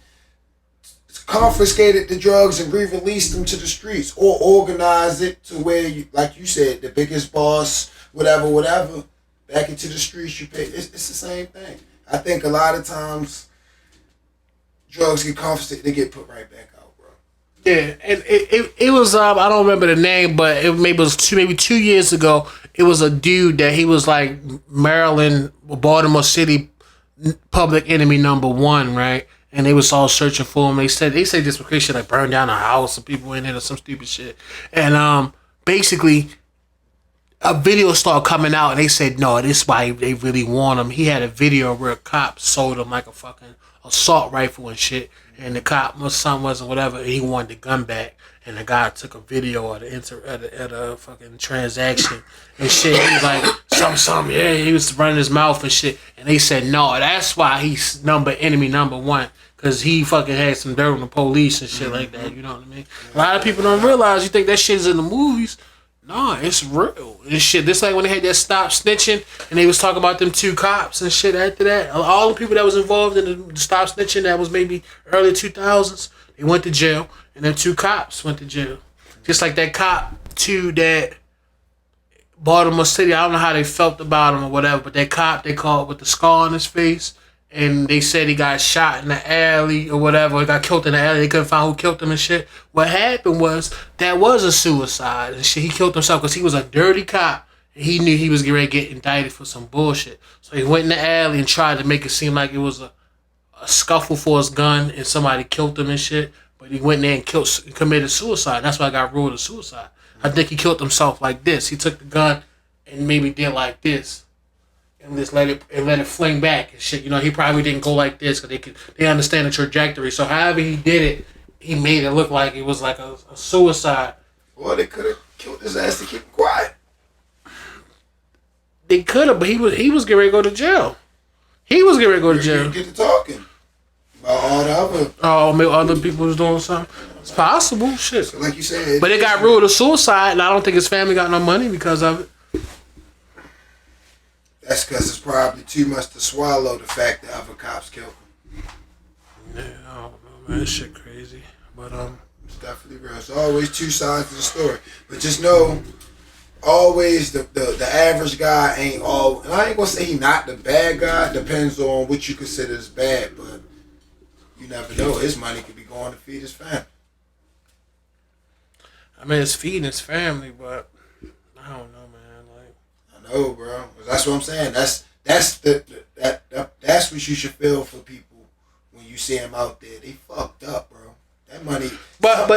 confiscated the drugs and re-released them to the streets, or organize it to where, you, like you said, the biggest boss, whatever, back into the streets. You pay. It's the same thing. I think a lot of times drugs get confiscated, they get put right back out, bro. Yeah, and it was I don't remember the name, but maybe it was 2 years ago. It was a dude that he was like Maryland, Baltimore City public enemy #1, right? And they was all searching for him. They said this because shit like burned down a house and people in it or some stupid shit. And basically a video started coming out and they said, no, this is why they really want him. He had a video where a cop sold him like a fucking assault rifle and shit. And the cop, my son wasn't whatever, and he wanted the gun back. And the guy took a video of the fucking transaction and shit. He was like, something, yeah. He was running his mouth and shit. And they said, no, that's why he's enemy #1. Because he fucking had some dirt on the police and shit like that. You know what I mean? A lot of people don't realize, you think that shit's in the movies. No, it's real. And shit, this like when they had that stop snitching and they was talking about them 2 cops and shit after that. All the people that was involved in the stop snitching, that was maybe early 2000s, they went to jail. And then 2 cops went to jail. Just like that cop, too, that Baltimore City, I don't know how they felt about him or whatever, but that cop they called with the scar on his face, and they said he got shot in the alley or whatever, he got killed in the alley, they couldn't find who killed him and shit. What happened was, that was a suicide and shit. He killed himself because he was a dirty cop, and he knew he was getting ready to get indicted for some bullshit. So he went in the alley and tried to make it seem like it was a scuffle for his gun and somebody killed him and shit. But he went in there and committed suicide. That's why I got ruled a suicide. I think he killed himself like this. He took the gun and maybe did like this, and just let it fling back and shit. You know, he probably didn't go like this because they understand the trajectory. So however he did it, he made it look like it was like a suicide. Well, they could have killed his ass to keep him quiet. They could have, but he was getting ready to go to jail. He was getting ready to go to jail. Get to talking about all the other. Maybe other people was doing something. It's possible, shit. So like you said, but it got ruled a suicide, and I don't think his family got no money because of it. That's because it's probably too much to swallow the fact that other cops killed him. Yeah, I don't know, man. This shit crazy. But it's definitely real. It's always 2 sides to the story. But just know, always the average guy ain't all. And I ain't gonna say he not the bad guy. Depends on what you consider as bad, but you never know. His money could be going to feed his family. I mean, it's feeding his family, but I don't know, man. Like, I know, bro. That's what I'm saying. That's what you should feel for people when you see them out there. They fucked up, bro. That money. But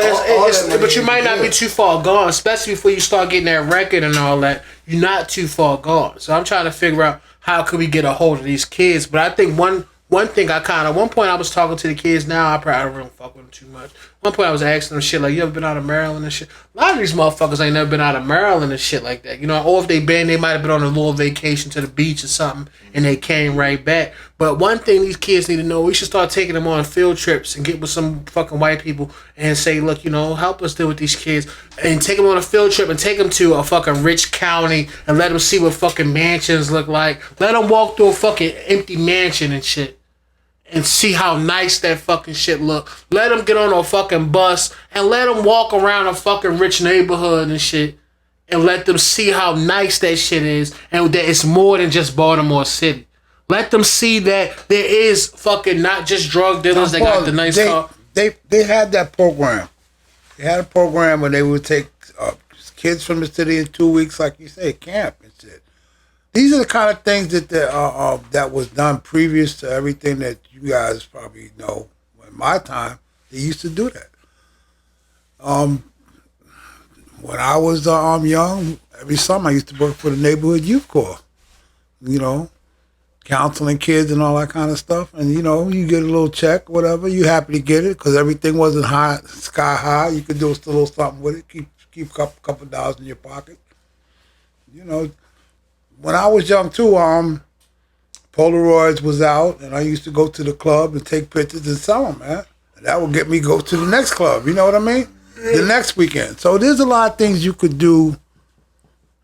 you might not be too far gone, especially before you start getting that record and all that. You're not too far gone. So I'm trying to figure out how could we get a hold of these kids. But I think one thing one point I was talking to the kids. Now I probably don't really fuck with them too much. One point I was asking them shit like, you ever been out of Maryland and shit? A lot of these motherfuckers ain't never been out of Maryland and shit like that. You know, or if they been, they might have been on a little vacation to the beach or something and they came right back. But one thing these kids need to know, we should start taking them on field trips and get with some fucking white people and say, look, you know, help us deal with these kids. And take them on a field trip and take them to a fucking rich county and let them see what fucking mansions look like. Let them walk through a fucking empty mansion and shit. And see how nice that fucking shit look. Let them get on a fucking bus and let them walk around a fucking rich neighborhood and shit. And let them see how nice that shit is. And that it's more than just Baltimore City. Let them see that there is fucking not just drug dealers that got the nice car. They had that program. They had a program where they would take kids from the city in 2 weeks, like you say, camp and shit. These are the kind of things that was done previous to everything that you guys probably know. In my time, they used to do that. When I was young, every summer I used to work for the neighborhood youth corps. You know, counseling kids and all that kind of stuff. And you know, you get a little check, whatever. You happy to get it because everything wasn't sky high. You could do a little something with it. Keep a couple dollars in your pocket. You know. When I was young too, Polaroids was out, and I used to go to the club and take pictures and sell them, man. And that would get me go to the next club. You know what I mean? The next weekend. So there's a lot of things you could do.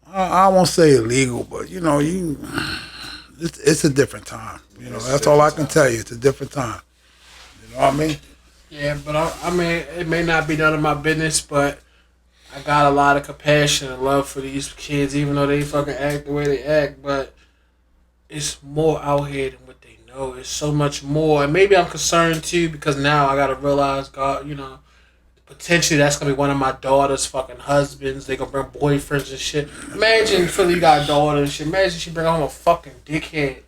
I won't say illegal, but you know, it's a different time. You know, that's all I can tell you. It's a different time. You know what I mean? Yeah, but I mean, it may not be none of my business, but I got a lot of compassion and love for these kids, even though they fucking act the way they act. But it's more out here than what they know. It's so much more. And maybe I'm concerned, too, because now I got to realize, God, you know, potentially that's going to be one of my daughter's fucking husbands. They going to bring boyfriends and shit. Imagine Philly got a daughter and shit. Imagine she bring home a fucking dickhead.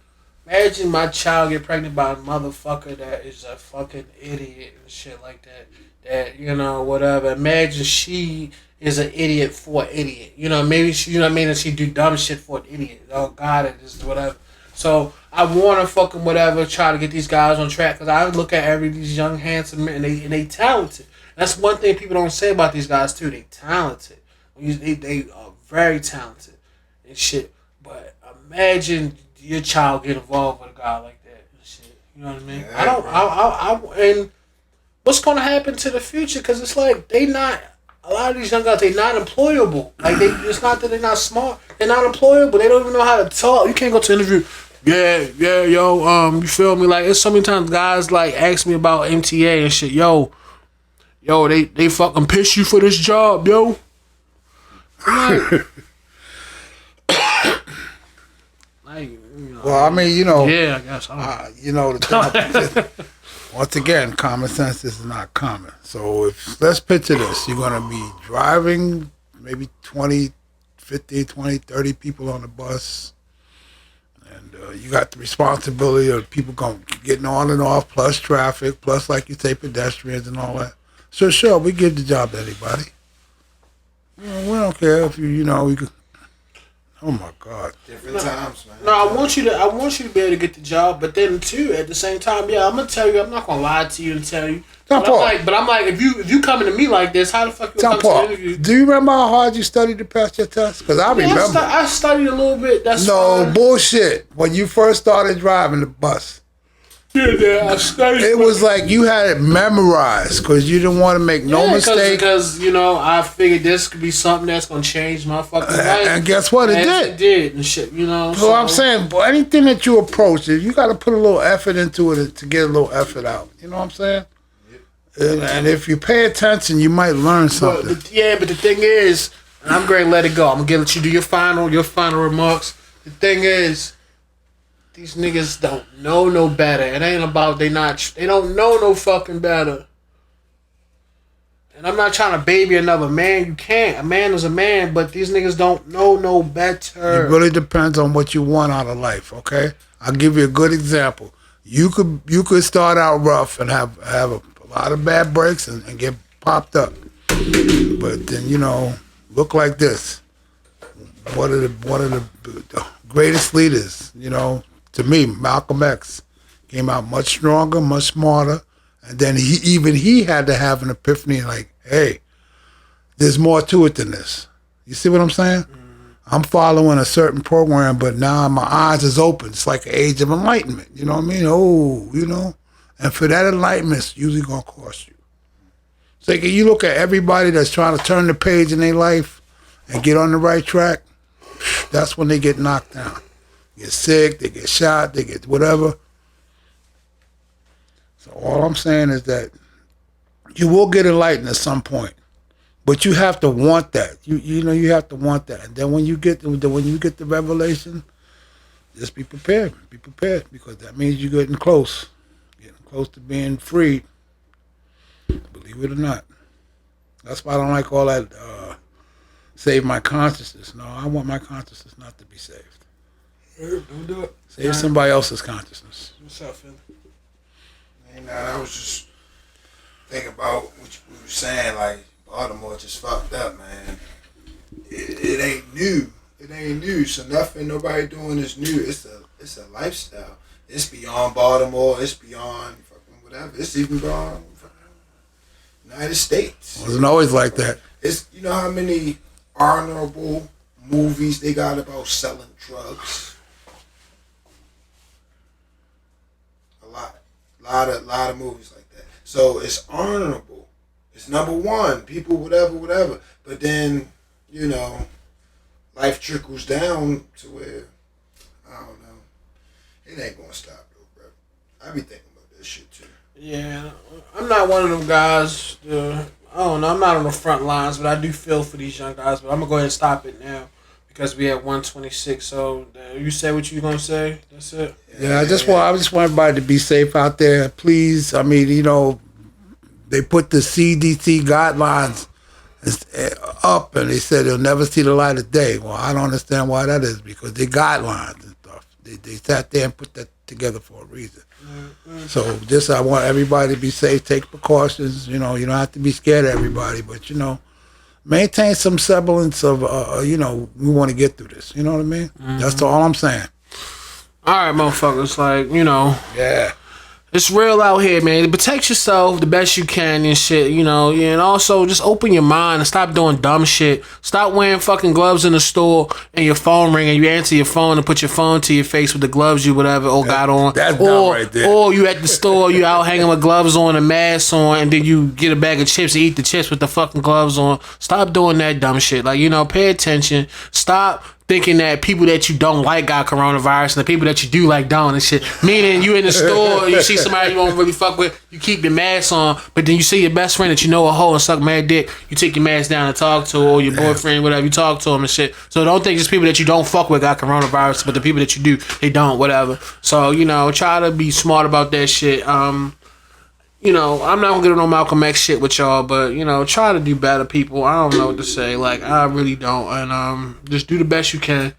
Imagine my child get pregnant by a motherfucker that is a fucking idiot and shit like that. That, you know, whatever. Imagine she is an idiot for an idiot. You know, maybe she, you know what I mean, and she do dumb shit for an idiot. Oh, God, it is whatever. So, I want to fucking whatever, try to get these guys on track, because I look at these young, handsome men, and they talented. That's one thing people don't say about these guys, too. They talented. They are very talented and shit. But imagine your child get involved with a guy like that and shit. You know what I mean? Yeah. And what's going to happen to the future? Because it's like, a lot of these young guys, they not employable. Like, it's not that they're not smart. They're not employable. They don't even know how to talk. You can't go to an interview. Yeah, yo, you feel me? Like, it's so many times guys, like, ask me about MTA and shit. Yo, they fucking piss you for this job, yo. Like, you know, well, I mean, you know. Yeah, I guess. You know, once again, common sense is not common. So let's picture this. You're going to be driving maybe 20, 50, 20, 30 people on the bus. And you got the responsibility of people getting on and off, plus traffic, plus, like you say, pedestrians and all that. So, sure, we give the job to anybody. You know, we don't care if you know, we could. Oh my God! Different times, man. No, I want you to be able to get the job, but then too, at the same time, yeah, I'm gonna tell you, I'm not gonna lie to you and tell you. But I'm like, if you coming to me like this, how the fuck you come to the interview? Do you remember how hard you studied to pass your test? Because I remember. I studied a little bit. That's no fine. Bullshit. When you first started driving the bus. Yeah, I studied. It was like you had it memorized because you didn't want to make no mistake. Because you know, I figured this could be something that's gonna change my fucking life. And guess what? It did. It did and shit. You know. So I'm saying, but anything that you approach, you got to put a little effort into it to get a little effort out. You know what I'm saying? And if you pay attention, you might learn something. But the thing is, and I'm going to let it go. I'm going to let you do your final remarks. The thing is, these niggas don't know no better. It ain't about they don't know no fucking better. And I'm not trying to baby another man. You can't. A man is a man, but these niggas don't know no better. It really depends on what you want out of life, okay? I'll give you a good example. You could start out rough and have a lot of bad breaks and get popped up. But then, you know, look like this. One of the greatest leaders, you know, to me, Malcolm X, came out much stronger, much smarter, And then he had to have an epiphany like, hey, there's more to it than this. You see what I'm saying? I'm following a certain program, but now my eyes is open. It's like an age of enlightenment. You know what I mean? Oh, you know? And for that enlightenment, it's usually going to cost you. So you look at everybody that's trying to turn the page in their life and get on the right track, that's when they get knocked down. Get sick, they get shot, they get whatever. So all I'm saying is that you will get enlightened at some point, but you have to want that. You have to want that. And then when you get the revelation, just be prepared. Be prepared, because that means you're getting close to being free. Believe it or not. That's why I don't like all that save my consciousness. No, I want my consciousness not to be saved. Don't do it. Save somebody else's consciousness. What's up, Phil? And I was just thinking about what you were saying, like Baltimore just fucked up, man. It ain't new. It ain't new. So nothing nobody doing is new. It's a lifestyle. It's beyond Baltimore. It's beyond fucking whatever. It's even beyond United States. It wasn't always like that. It's, you know how many honorable movies they got about selling drugs? A lot of movies like that. So it's honorable. It's number one. People, whatever. But then, you know, life trickles down to where, I don't know. It ain't gonna stop though, bro. I be thinking about this shit too. Yeah, I'm not one of them guys. I don't know. I'm not on the front lines, but I do feel for these young guys. But I'm gonna go ahead and stop it now because we at 126. So you say what you gonna say. That's it. Yeah, I just want everybody to be safe out there, please. I mean, you know, they put the CDC guidelines up, and they said they'll never see the light of day. Well, I don't understand why that is, because they're guidelines and stuff. They sat there and put that together for a reason. So just I want everybody to be safe, take precautions. You know, you don't have to be scared of everybody, but you know, maintain some semblance of you know, we want to get through this. You know what I mean? That's all I'm saying. All right, motherfuckers. Like, you know. Yeah. It's real out here, man. Protect yourself the best you can and shit, you know. And also, just open your mind and stop doing dumb shit. Stop wearing fucking gloves in the store and your phone ring and you answer your phone and put your phone to your face with the gloves you whatever got on. That's dumb right there. Or you at the store, you out hanging with gloves on and mask on, and then you get a bag of chips and eat the chips with the fucking gloves on. Stop doing that dumb shit. Like, you know, pay attention. Stop thinking that people that you don't like got coronavirus and the people that you do like don't and shit. Meaning you in the store, you see somebody you won't really fuck with, you keep your mask on, but then you see your best friend that you know a hoe and suck mad dick, you take your mask down and talk to her, or your boyfriend, whatever, you talk to him and shit. So don't think just people that you don't fuck with got coronavirus, but the people that you do, they don't, whatever. So, you know, try to be smart about that shit. You know, I'm not gonna get on no Malcolm X shit with y'all, but, you know, try to do better, people. I don't know what to say. Like, I really don't. And just do the best you can.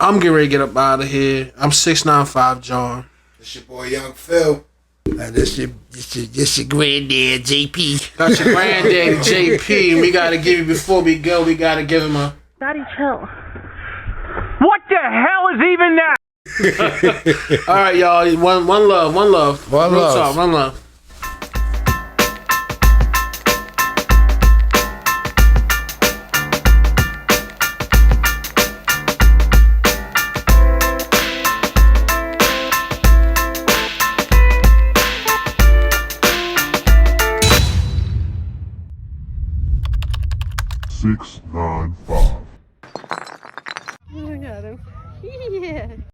I'm getting ready to get up out of here. I'm 695 John. It's your boy Young Phil. And this your granddad, JP. That's your granddaddy, JP. We gotta give you, before we go, we gotta give him a... Daddy, chill. What the hell is even that? All right, y'all. One love. One Real love. talk, one love.